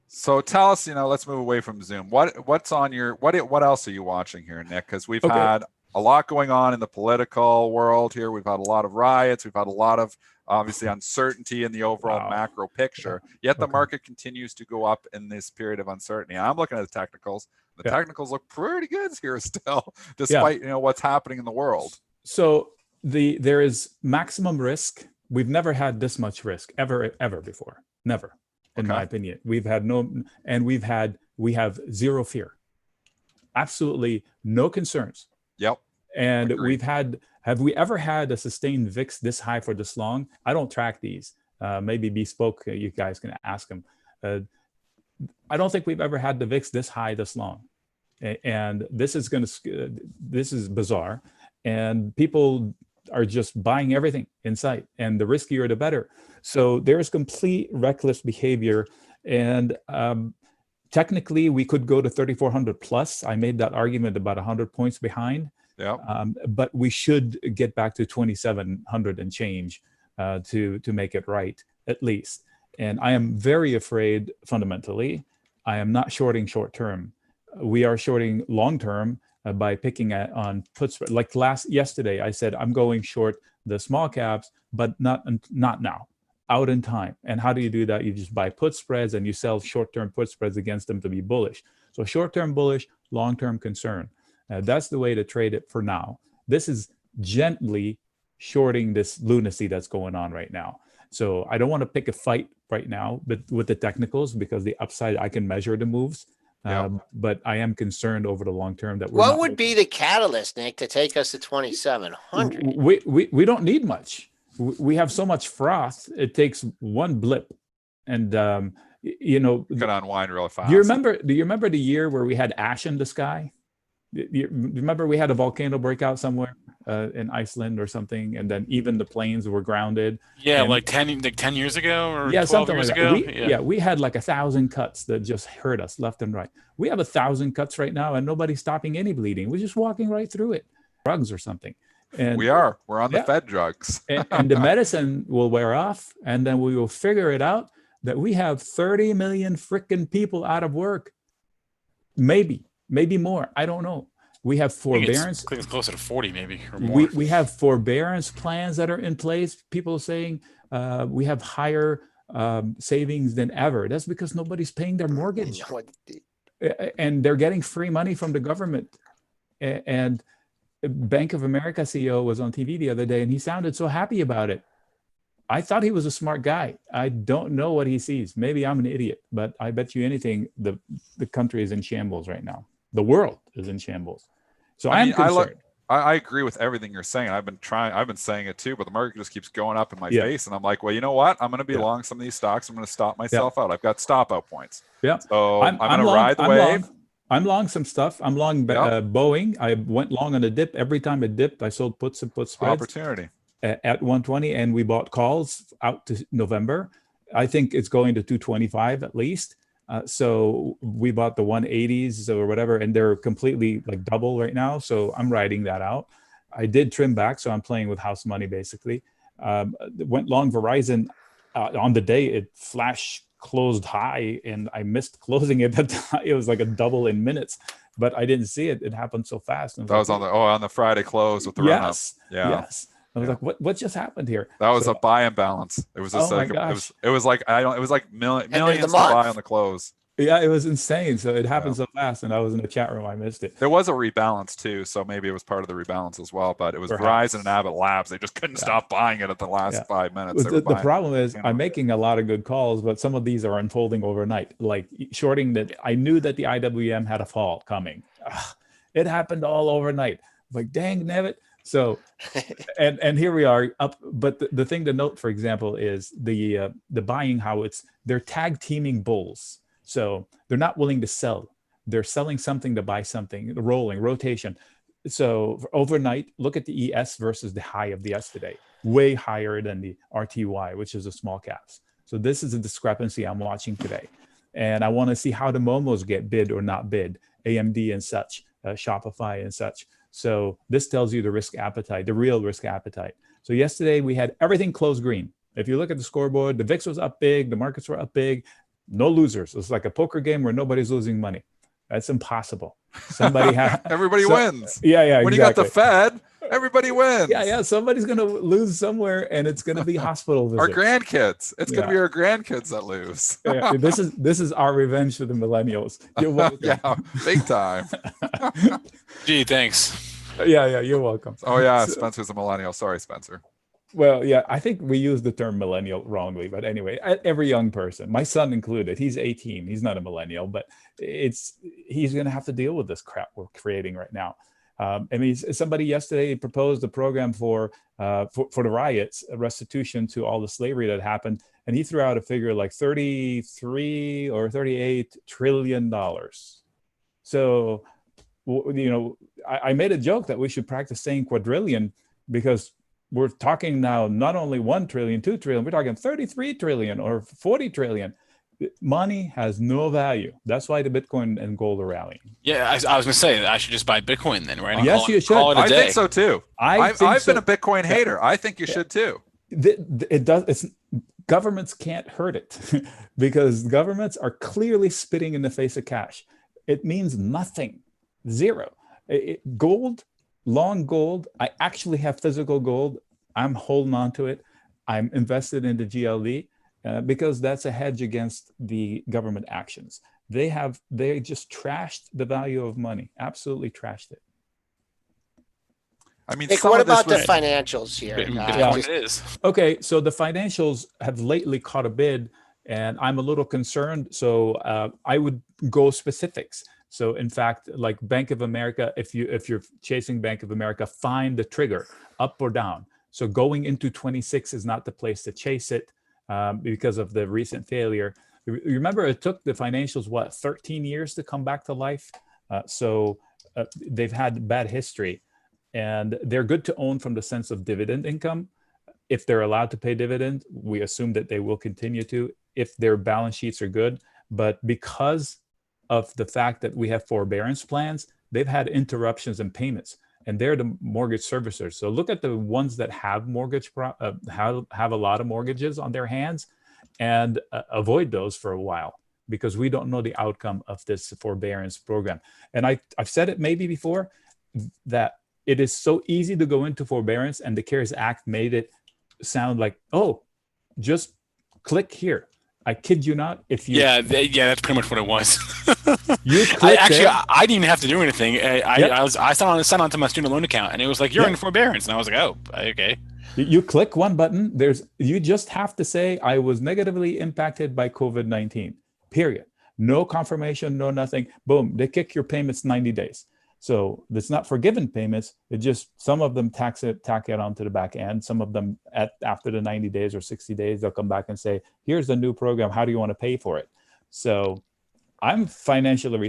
So tell us, let's move away from Zoom. What's on your what else are you watching here, Nick? Because we've had a lot going on in the political world here. We've had a lot of riots. We've had a lot of obviously uncertainty in the overall macro picture. Yet the market continues to go up in this period of uncertainty. I'm looking at the technicals. The technicals look pretty good here still, despite what's happening in the world. So there is maximum risk. We've never had this much risk ever before. Never, in my opinion. We've had we have zero fear. Absolutely no concerns. Yep. And have we ever had a sustained VIX this high for this long? I don't track these. Maybe Bespoke, you guys can ask them. I don't think we've ever had the VIX this high this long. And this is bizarre. And people are just buying everything in sight. And the riskier, the better. So there's complete reckless behavior. And technically, we could go to 3,400 plus. I made that argument about 100 points behind. Yeah. But we should get back to 2,700 and change to make it right, at least. And I am very afraid, fundamentally, I am not shorting short term. We are shorting long term by picking on puts. Like yesterday, I said I'm going short the small caps, but not now, out in time. And how do you do that? You just buy put spreads and you sell short term put spreads against them to be bullish. So short term bullish, long term concern. That's the way to trade it for now. This is gently shorting this lunacy that's going on right now. So I don't want to pick a fight right now, but with the technicals, because the upside, I can measure the moves. But I am concerned over the long term that what would be the catalyst, Nick, to take us to 2,700? We don't need much. We have so much froth. It takes one blip, and can unwind real fast. Do you remember the year where we had ash in the sky? You remember we had a volcano breakout somewhere in Iceland or something, and then even the planes were grounded. Yeah, like 10 years ago or 12 something years like ago. that. We had like 1,000 cuts that just hurt us left and right. We have 1,000 cuts right now, and nobody's stopping any bleeding. We're just walking right through it. Drugs or something. And we're on the Fed drugs. and the medicine will wear off, and then we will figure it out that we have 30 million freaking people out of work. Maybe more. I don't know. We have forbearance. I think it's closer to 40 maybe or more. We have forbearance plans that are in place. People are saying we have higher savings than ever. That's because nobody's paying their mortgage. And they're getting free money from the government. And Bank of America CEO was on TV the other day, and he sounded so happy about it. I thought he was a smart guy. I don't know what he sees. Maybe I'm an idiot, but I bet you anything the country is in shambles right now. The world is in shambles. So I'm concerned. I agree with everything you're saying. I've been saying it too, but the market just keeps going up in my face. And I'm like, well, you know what? I'm going to be long some of these stocks. I'm going to stop myself out. I've got stop out points. Yeah. So I'm going to ride the wave. I'm long some stuff. I'm long Boeing. I went long on a dip. Every time it dipped, I sold puts and put spreads. Opportunity. at 120, and we bought calls out to November. I think it's going to 225 at least. So we bought the 180s or whatever, and they're completely like double right now. So I'm riding that out. I did trim back, so I'm playing with house money basically. Went long Verizon on the day. It flash closed high, and I missed closing it. It was like a double in minutes, but I didn't see it. It happened so fast. That was on the Friday close with the run up. Yeah. Yes. I was like, what just happened here? That was a buy imbalance. It was just it was like millions to buy on the close. Yeah, it was insane. So it happened so fast, and I was in the chat room. I missed it. There was a rebalance too, so maybe it was part of the rebalance as well. But it was Verizon and Abbott Labs. They just couldn't stop buying it at the last 5 minutes. The problem is I'm making a lot of good calls, but some of these are unfolding overnight. Like shorting that, I knew that the IWM had a fall coming. It happened all overnight. Like, dang, nabbit. So, and here we are up. But the thing to note, for example, is the buying, how they're tag teaming bulls. So they're not willing to sell. They're selling something to buy something, rotation. So overnight, look at the ES versus the high of the yesterday, way higher than the RTY, which is the small caps. So this is a discrepancy I'm watching today. And I want to see how the Momos get bid or not bid, AMD and such, Shopify and such. So this tells you the risk appetite, the real risk appetite. So yesterday we had everything close green. If you look at the scoreboard, the VIX was up big, the markets were up big. No losers. It's like a poker game where nobody's losing money. That's impossible. Everybody wins. Yeah, when exactly. You got the Fed, everybody wins. Yeah. Somebody's going to lose somewhere, and it's going to be hospital visits. Our grandkids. It's going to be our grandkids that lose. This is our revenge for the millennials. You're welcome. Yeah, big time. Gee, thanks. Yeah, you're welcome. Oh yeah, Spencer's a millennial. Sorry, Spencer. Well, yeah, I think we use the term millennial wrongly, but anyway, every young person, my son included, he's 18. He's not a millennial, but he's going to have to deal with this crap we're creating right now. I mean, somebody yesterday proposed a program for the riots, a restitution to all the slavery that happened, and he threw out a figure like 33 or 38 trillion dollars. So, I made a joke that we should practice saying quadrillion, because we're talking now not only 1 trillion, 2 trillion, we're talking 33 trillion or 40 trillion. Money has no value. That's why the Bitcoin and gold are rallying. Yeah, I was going to say, I should just buy Bitcoin then, right? Yes, you should. I think so too. I've been a Bitcoin hater. I think you should too. It does. Governments can't hurt it because governments are clearly spitting in the face of cash. It means nothing. Zero. Gold. Long gold, I actually have physical gold. I'm holding on to it. I'm invested in the GLD because that's a hedge against the government actions. They just trashed the value of money, absolutely trashed it. I mean, Nick, what about the financials here? It is. Okay, so the financials have lately caught a bid, and I'm a little concerned. So I would go specifics. So in fact, like Bank of America, if you're chasing Bank of America, find the trigger up or down. So going into 26 is not the place to chase it because of the recent failure. Remember, it took the financials, 13 years to come back to life. So they've had bad history, and they're good to own from the sense of dividend income. If they're allowed to pay dividend, we assume that they will continue to, if their balance sheets are good. But because of the fact that we have forbearance plans, they've had interruptions in payments, and they're the mortgage servicers. So look at the ones that have have a lot of mortgages on their hands, and avoid those for a while, because we don't know the outcome of this forbearance program. And I've said it maybe before, that it is so easy to go into forbearance, and the CARES Act made it sound like, oh, just click here. I kid you not. If you that's pretty much what it was. I didn't even have to do anything. I signed on to my student loan account, and it was like, you're in forbearance, and I was like, oh, okay. You click one button. You just have to say, I was negatively impacted by COVID-19. Period. No confirmation, no nothing. Boom. They kick your payments 90 days. So it's not forgiven payments. It just, some of them tack it onto the back end. Some of them after the 90 days or 60 days, they'll come back and say, here's the new program. How do you want to pay for it? So I'm fiscally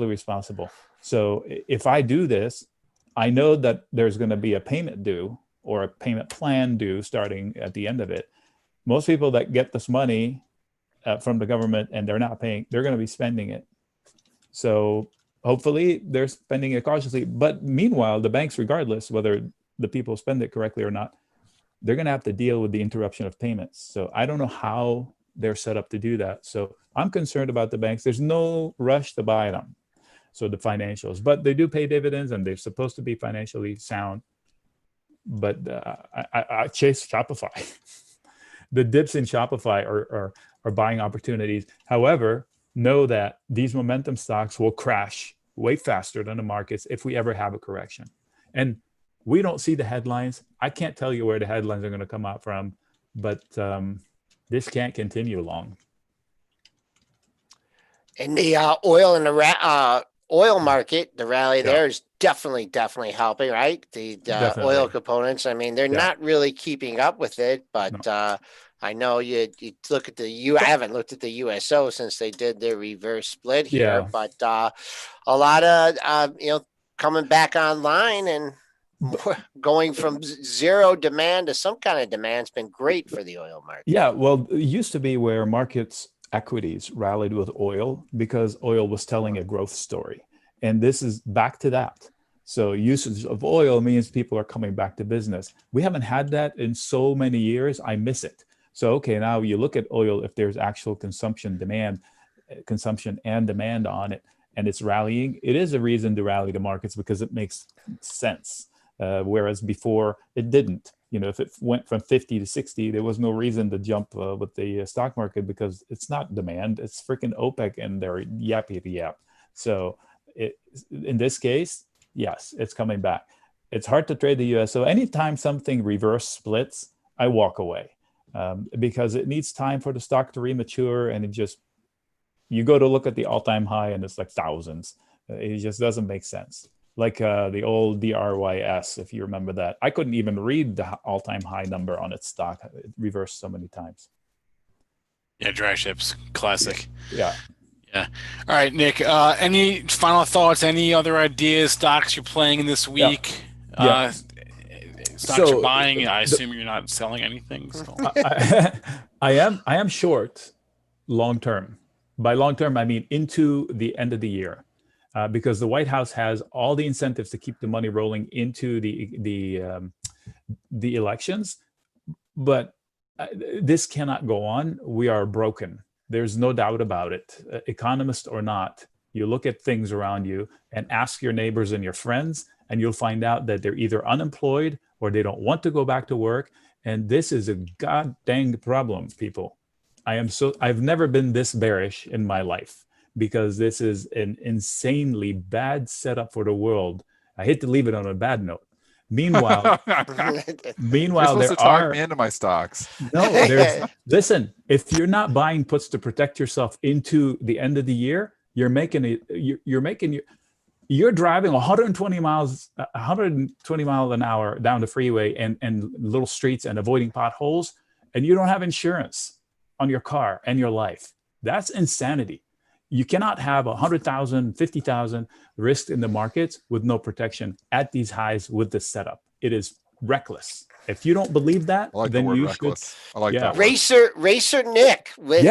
responsible. So if I do this, I know that there's going to be a payment due. or a payment plan due starting at the end of it. Most people that get this money from the government and they're not paying, they're going to be spending it. So hopefully they're spending it cautiously. But meanwhile, the banks, regardless whether the people spend it correctly or not, they're going to have to deal with the interruption of payments. So I don't know how they're set up to do that. So I'm concerned about the banks. There's no rush to buy them. So the financials, but they do pay dividends and they're supposed to be financially sound. But I chase Shopify. The dips in Shopify are buying opportunities. However, know that these momentum stocks will crash way faster than the markets if we ever have a correction. And we don't see the headlines. I can't tell you where the headlines are going to come out from, but this can't continue long. And the oil and the oil market, the rally there is definitely helping, right? The oil components. I mean, they're not really keeping up with it, but I know you look at I haven't looked at the USO since they did their reverse split here, but a lot of coming back online and going from zero demand to some kind of demand has been great for the oil market. Yeah, well, it used to be where markets equities rallied with oil because oil was telling a growth story. And this is back to that. So usage of oil means people are coming back to business. We haven't had that in so many years. I miss it. So, okay, now you look at oil, if there's actual consumption and demand on it, and it's rallying, it is a reason to rally the markets because it makes sense. Whereas before it didn't. If it went from 50 to 60, there was no reason to jump with the stock market because it's not demand. It's freaking OPEC and they're yap. So in this case, yes, it's coming back. It's hard to trade the US. So anytime something reverse splits, I walk away because it needs time for the stock to remature. And you go to look at the all-time high and it's like thousands. It just doesn't make sense. Like the old DRYS, if you remember that. I couldn't even read the all-time high number on its stock. It reversed so many times. Yeah, dry ships, classic. Yeah. All right, Nick, any final thoughts, any other ideas, stocks you're playing in this week? Stocks you're buying, I assume you're not selling anything. So. I am short long-term. By long-term, I mean into the end of the year. Because the White House has all the incentives to keep the money rolling into the elections, but this cannot go on. We are broken. There's no doubt about it. Economist or not, you look at things around you and ask your neighbors and your friends, and you'll find out that they're either unemployed or they don't want to go back to work. And this is a god dang problem, people. I've never been this bearish in my life, because this is an insanely bad setup for the world. I hate to leave it on a bad note. Meanwhile, you're supposed to talk me into my stocks. No, listen, if you're not buying puts to protect yourself into the end of the year, you're driving 120 miles an hour down the freeway and little streets and avoiding potholes, and you don't have insurance on your car and your life. That's insanity. You cannot have 100,000, 50,000 risk in the markets with no protection at these highs with this setup. It is reckless. If you don't believe that, then you reckless. I like that. Racer Nick with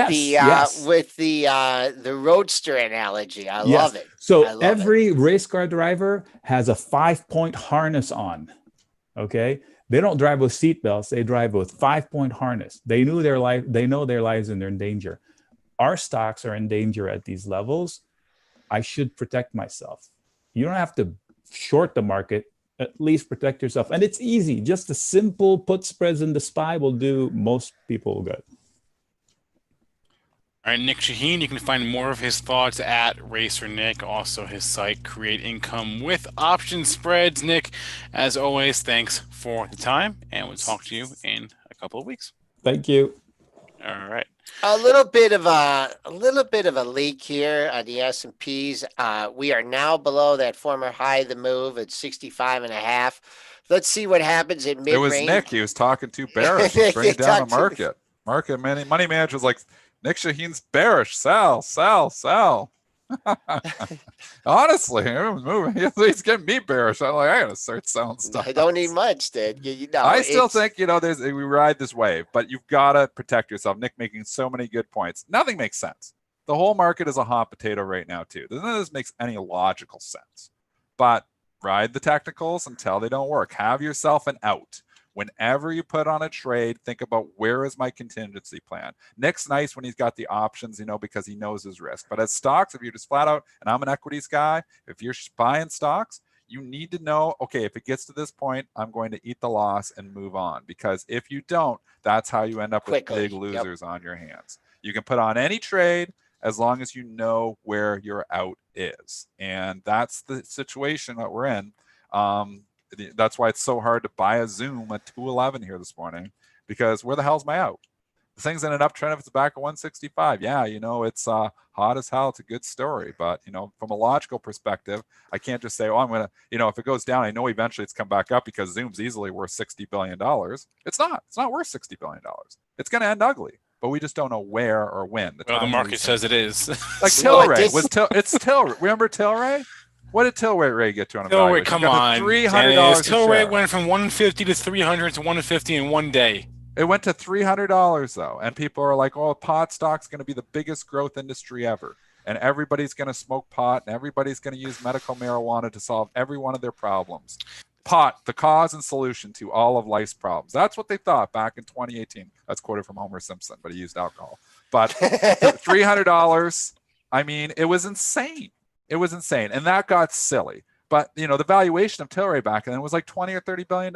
the roadster analogy. I love it. So every race car driver has a 5-point harness on. Okay. They don't drive with seatbelts. They drive with 5-point harness. They know their lives and they're in danger. Our stocks are in danger at these levels. I should protect myself. You don't have to short the market, at least protect yourself. And it's easy. Just a simple put spreads in the SPY will do most people good. All right, Nick Chahine, you can find more of his thoughts at Racer Nick, also his site, Create Income with Option Spreads. Nick, as always, thanks for the time, and we'll talk to you in a couple of weeks. Thank you. All right. A little bit of a leak here on the S&Ps. We are now below that former high of the move at 65.5. Let's see what happens in mid-range. It was Nick. He was talking too bearish. Bring down the market. Money manager was like, Nick Shahine's bearish. Sell. Honestly, everyone's moving. He's getting me bearish. I'm like, I gotta start selling stuff. I don't need much, dude. You know, I still think, we ride this wave, but you've got to protect yourself. Nick making so many good points. Nothing makes sense. The whole market is a hot potato right now, too. None of this makes any logical sense. But ride the technicals until they don't work. Have yourself an out. Whenever you put on a trade, think about, where is my contingency plan? Nick's nice when he's got the options, because he knows his risk. But as stocks, if you're just flat out, and I'm an equities guy, if you're buying stocks, you need to know, okay, if it gets to this point, I'm going to eat the loss and move on. Because if you don't, that's how you end up with big losers on your hands. You can put on any trade as long as you know where your out is. And that's the situation that we're in. That's why it's so hard to buy a Zoom at 211 here this morning, because where the hell's my out? The thing's in an uptrend if it's back at 165. Yeah, it's hot as hell. It's a good story. But, from a logical perspective, I can't just say, I'm going to, if it goes down, I know eventually it's come back up because Zoom's easily worth $60 billion. It's not. It's not worth $60 billion. It's going to end ugly. But we just don't know where or when. The market says it is. Like Tilray. It's Tilray. Remember Tilray? What did Tilray get to on a valuation? Come on. $300 Tilray went from 150 to 300 to 150 in one day. It went to $300 though, and people are like, "Oh, pot stock's going to be the biggest growth industry ever, and everybody's going to smoke pot, and everybody's going to use medical marijuana to solve every one of their problems." Pot, the cause and solution to all of life's problems. That's what they thought back in 2018. That's quoted from Homer Simpson, but he used alcohol. But $300, I mean, it was insane. It was insane, and that got silly. But the valuation of Tilray back then was like $20 or $30 billion.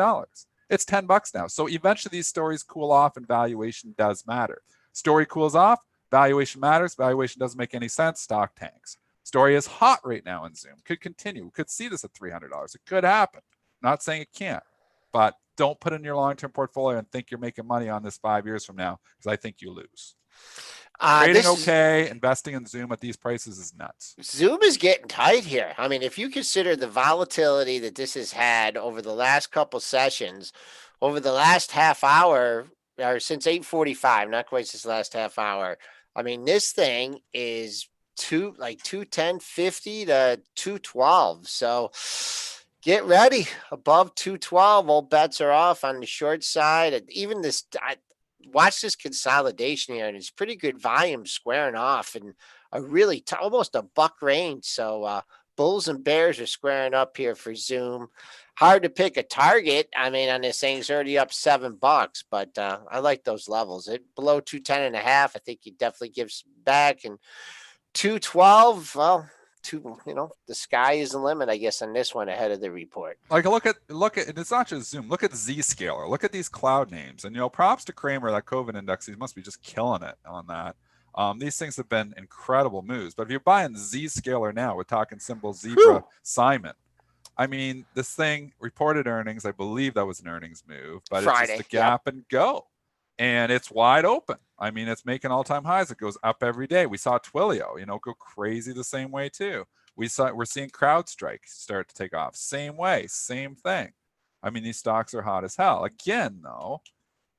It's $10 now. So eventually these stories cool off, and valuation does matter. Story cools off, valuation matters. Valuation doesn't make any sense. Stock tanks. Story is hot right now in Zoom. Could continue. We could see this at $300. It could happen. Not saying it can't, but don't put in your long-term portfolio and think you're making money on this 5 years from now, because I think you lose. Trading investing in Zoom at these prices is nuts. Zoom is getting tight here. I mean, if you consider the volatility that this has had over the last couple sessions, over the last half hour, or since 8:45, not quite this last half hour. I mean, this thing is 210.50 to 212. So get ready. Above 212, all bets are off on the short side. And even this, watch this consolidation here, and it's pretty good volume squaring off and a really almost a buck range. So bulls and bears are squaring up here for Zoom. Hard to pick a target. I mean, on this thing, it's already up $7, but I like those levels. Below 210.5, I think you definitely give some back. And 212, well, the sky is the limit, I guess, on this one ahead of the report. Like look at, and it's not just Zoom. Look at Zscaler. Look at these cloud names, and props to Kramer, that COVID index. He must be just killing it on that. These things have been incredible moves. But if you're buying Zscaler now, we're talking symbol Zebra, Simon. I mean, this thing reported earnings. I believe that was an earnings move, but Friday, it's just a gap and go. And it's wide open. I mean, it's making all-time highs. It goes up every day. We saw Twilio, go crazy the same way too. We're seeing CrowdStrike start to take off. Same way, same thing. I mean, these stocks are hot as hell. Again, though,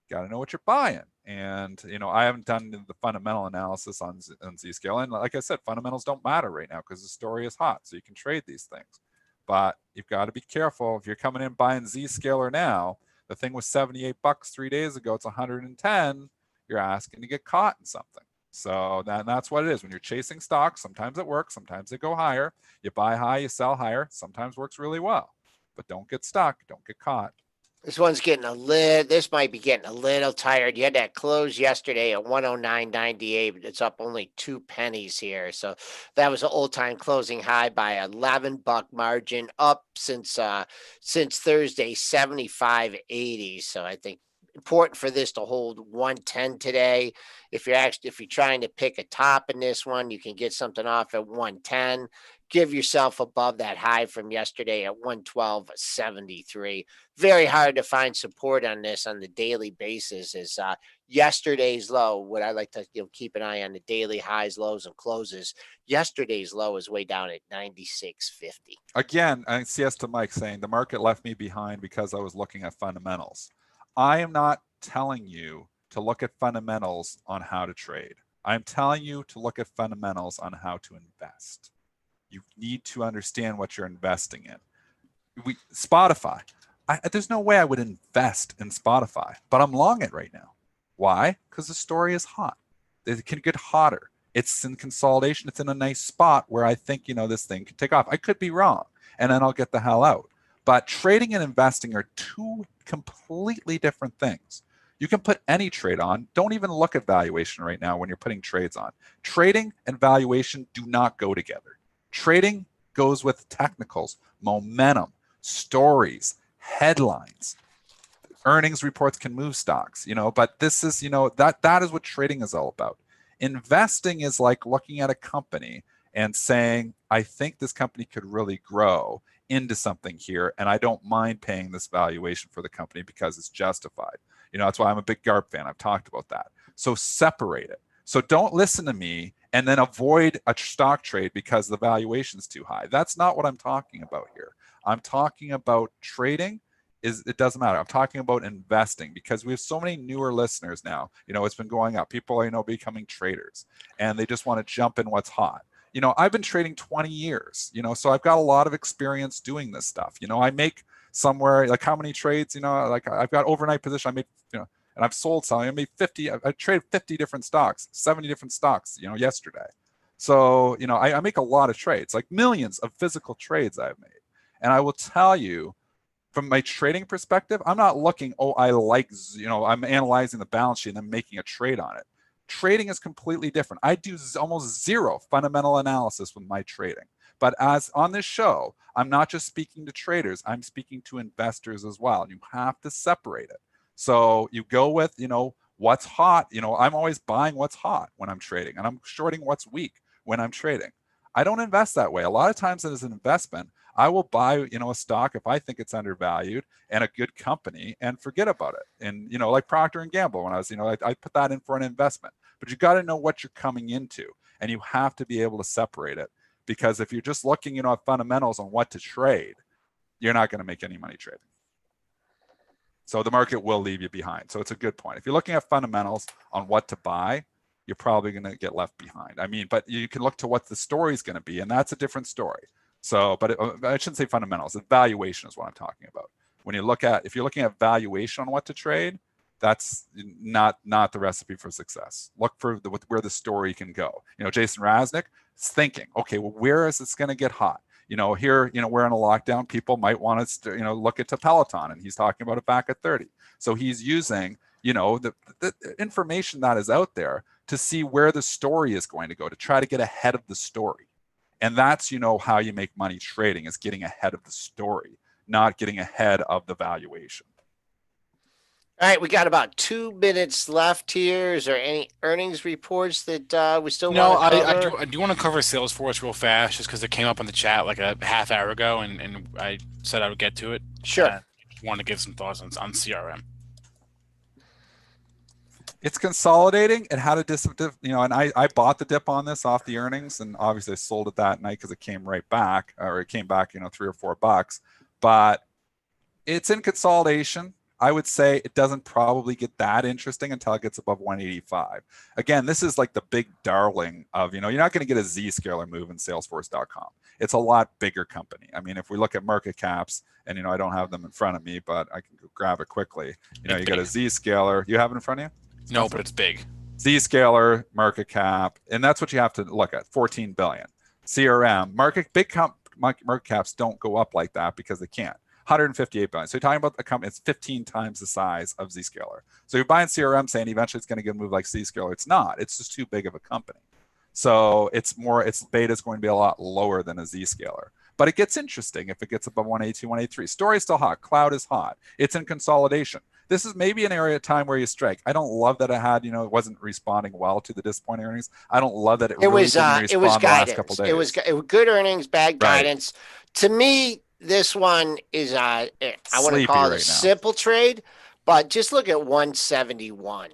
you got to know what you're buying. And, I haven't done the fundamental analysis on Zscaler. And like I said, fundamentals don't matter right now because the story is hot. So you can trade these things. But you've got to be careful. If you're coming in buying Zscaler now, the thing was $78 3 days ago. It's 110. You're asking to get caught in something. So that's what it is. When you're chasing stocks, sometimes it works. Sometimes they go higher. You buy high, you sell higher. Sometimes works really well. But don't get stuck. Don't get caught. This one's this might be getting a little tired. You had that close yesterday at 109.98, but it's up only 2 pennies here. So that was an all-time closing high by $11 margin, up since Thursday, 75.80. So I think important for this to hold 110 today. If you're trying to pick a top in this one, you can get something off at 110. Give yourself above that high from yesterday at 112.73. Very hard to find support on this on the daily basis. Is yesterday's low. What I like to keep an eye on the daily highs, lows, and closes. Yesterday's low is way down at 96.50. Again, I see yes to Mike saying the market left me behind because I was looking at fundamentals. I am not telling you to look at fundamentals on how to trade. I'm telling you to look at fundamentals on how to invest. You need to understand what you're investing in. Spotify, there's no way I would invest in Spotify, but I'm long it right now. Why? Because the story is hot. It can get hotter. It's in consolidation. It's in a nice spot where I think, this thing could take off. I could be wrong, and then I'll get the hell out. But trading and investing are two completely different things. You can put any trade on. Don't even look at valuation right now when you're putting trades on. Trading and valuation do not go together. Trading goes with technicals, momentum, stories, headlines. Earnings reports can move stocks, but this is, that is what trading is all about. Investing is like looking at a company and saying, I think this company could really grow into something here, and I don't mind paying this valuation for the company because it's justified. That's why I'm a big GARP fan. I've talked about that. So separate it. So don't listen to me and then avoid a stock trade because the valuation is too high. That's not what I'm talking about here. I'm talking about trading. It doesn't matter. I'm talking about investing because we have so many newer listeners now. It's been going up. People are, becoming traders, and they just want to jump in what's hot. I've been trading 20 years, so I've got a lot of experience doing this stuff. I make somewhere, like how many trades, like I've got overnight position. I made, and I've sold some. I made 50, I traded 50 different stocks, 70 different stocks, yesterday. So, I make a lot of trades, like millions of physical trades I've made. And I will tell you, from my trading perspective, I'm not looking, I'm analyzing the balance sheet and then making a trade on it. Trading is completely different. I do almost zero fundamental analysis with my trading. But as on this show, I'm not just speaking to traders, I'm speaking to investors as well. And you have to separate it. So you go with, what's hot. I'm always buying what's hot when I'm trading, and I'm shorting what's weak when I'm trading. I don't invest that way. A lot of times as an investment, I will buy, a stock if I think it's undervalued and a good company and forget about it. And, like Procter & Gamble, when I was, I put that in for an investment. But you got to know what you're coming into, and you have to be able to separate it. Because if you're just looking, at fundamentals on what to trade, you're not going to make any money trading. So the market will leave you behind. So it's a good point. If you're looking at fundamentals on what to buy, you're probably going to get left behind. But you can look to what the story is going to be, and that's a different story. So, but I shouldn't say fundamentals. Valuation is what I'm talking about. If you're looking at valuation on what to trade, that's not the recipe for success. Look for where the story can go. Jason Raznick is thinking, okay, well, where is this going to get hot? Here, we're in a lockdown. People might want to, look at Peloton, and he's talking about it back at 30. So he's using, the information that is out there to see where the story is going to go, to try to get ahead of the story. And that's, how you make money trading, is getting ahead of the story, not getting ahead of the valuation. All right, we got about 2 minutes left here. Is there any earnings reports that we still want to cover? I do want to cover Salesforce real fast, just because it came up in the chat like a half hour ago, and I said I would get to it. Sure. I just want to give some thoughts on CRM. It's consolidating. It had a dip, and I bought the dip on this off the earnings, and obviously I sold it that night because it came right back, or it came back, $3 or $4. But it's in consolidation. I would say it doesn't probably get that interesting until it gets above 185. Again, this is like the big darling of, you're not going to get a Z-scaler move in Salesforce.com. It's a lot bigger company. If we look at market caps, and, I don't have them in front of me, but I can grab it quickly. You got a Z-scaler. You have it in front of you? No, but it's big. Z-scaler, market cap, and that's what you have to look at, 14 billion. CRM, market caps don't go up like that because they can't. 158 billion. So you're talking about a company that's 15 times the size of Zscaler. So you're buying CRM saying eventually it's going to get a move like Zscaler. It's not. It's just too big of a company. So its beta is going to be a lot lower than a Zscaler. But it gets interesting if it gets above 182, 183. Story's still hot. Cloud is hot. It's in consolidation. This is maybe an area of time where you strike. I don't love that it wasn't responding well to the disappointing earnings. I don't love that it really didn't respond the last couple of days. It was good earnings, bad guidance. Right. To me, this one is I want to call it a simple trade, but just look at 171.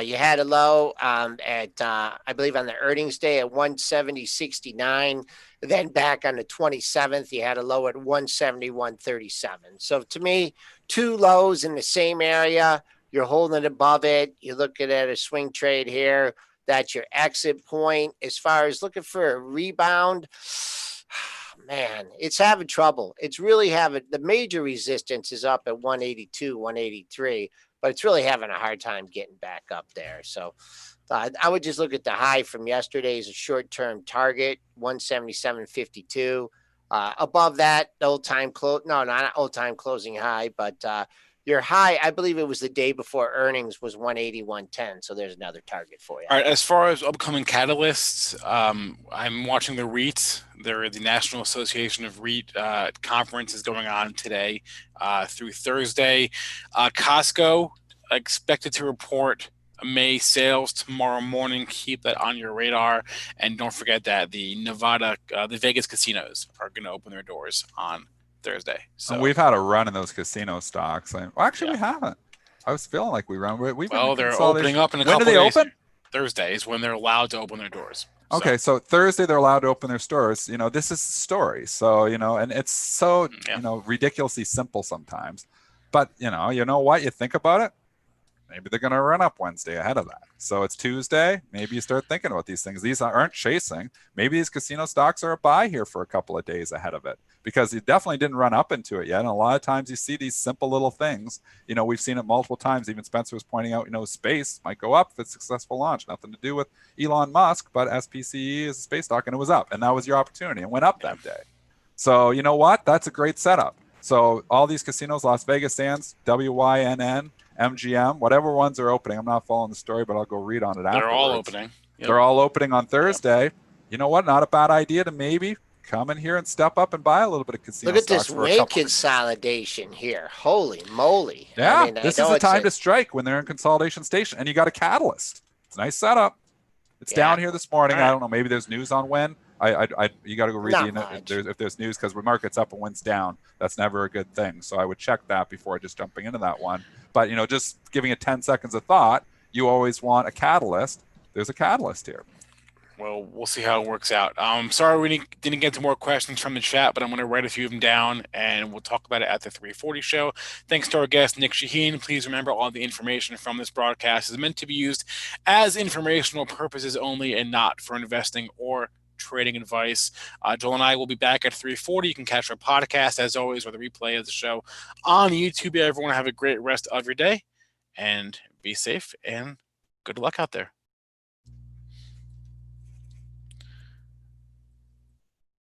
You had a low at I believe on the earnings day at 170.69. Then back on the 27th, you had a low at 171.37. So to me, two lows in the same area. You're holding it above it. You look at a swing trade here. That's your exit point. As far as looking for a rebound, man, it's having trouble. It's really having the major resistance is up at 182, 183, but it's really having a hard time getting back up there. So I would just look at the high from yesterday as a short-term target, 177.52. Above that, old-time close. No, not old-time closing high, but your high, I believe it was the day before earnings, was 180, 110. So there's another target for you. All right. As far as upcoming catalysts, I'm watching the REIT. The National Association of REIT conference is going on today through Thursday. Costco expected to report May sales tomorrow morning. Keep that on your radar, and don't forget that the Vegas casinos are going to open their doors on Thursday. So and we've had a run in those casino stocks. We haven't. I was feeling like we run. They're opening up in a couple days. When do they open? Thursday is when they're allowed to open their doors. Okay, so Thursday they're allowed to open their stores. This is the story. So, and it's so, ridiculously simple sometimes. But, you know what? You think about it. Maybe they're going to run up Wednesday ahead of that. So it's Tuesday. Maybe you start thinking about these things. These aren't chasing. Maybe these casino stocks are a buy here for a couple of days ahead of it, because you definitely didn't run up into it yet. And a lot of times you see these simple little things. We've seen it multiple times. Even Spencer was pointing out, space might go up if it's a successful launch. Nothing to do with Elon Musk, but SPCE is a space stock, and it was up. And that was your opportunity. It went up that day. So you know what? That's a great setup. So all these casinos, Las Vegas Sands, WYNN, MGM, whatever ones are opening. I'm not following the story, but I'll go read on it afterwards. They're all opening. Yep. They're all opening on Thursday. Yep. You know what? Not a bad idea to maybe come in here and step up and buy a little bit of casino stocks. Look at stocks this wing consolidation here. Holy moly. Yeah, this is a time to strike when they're in consolidation station, and you got a catalyst. It's a nice setup. It's down here this morning. Right. I don't know. Maybe there's news on when. You got to go read if there's news, because when market's up and when's down, that's never a good thing. So I would check that before just jumping into that one. But just giving it 10 seconds of thought, you always want a catalyst. There's a catalyst here. Well, we'll see how it works out. Sorry we didn't get to more questions from the chat, but I'm going to write a few of them down, and we'll talk about it at the 3:40 show. Thanks to our guest, Nick Chahine. Please remember, all the information from this broadcast is meant to be used as informational purposes only and not for investing or trading advice. Joel and I will be back at 3:40. You can catch our podcast, as always, or the replay of the show on YouTube. Everyone have a great rest of your day, and be safe, and good luck out there.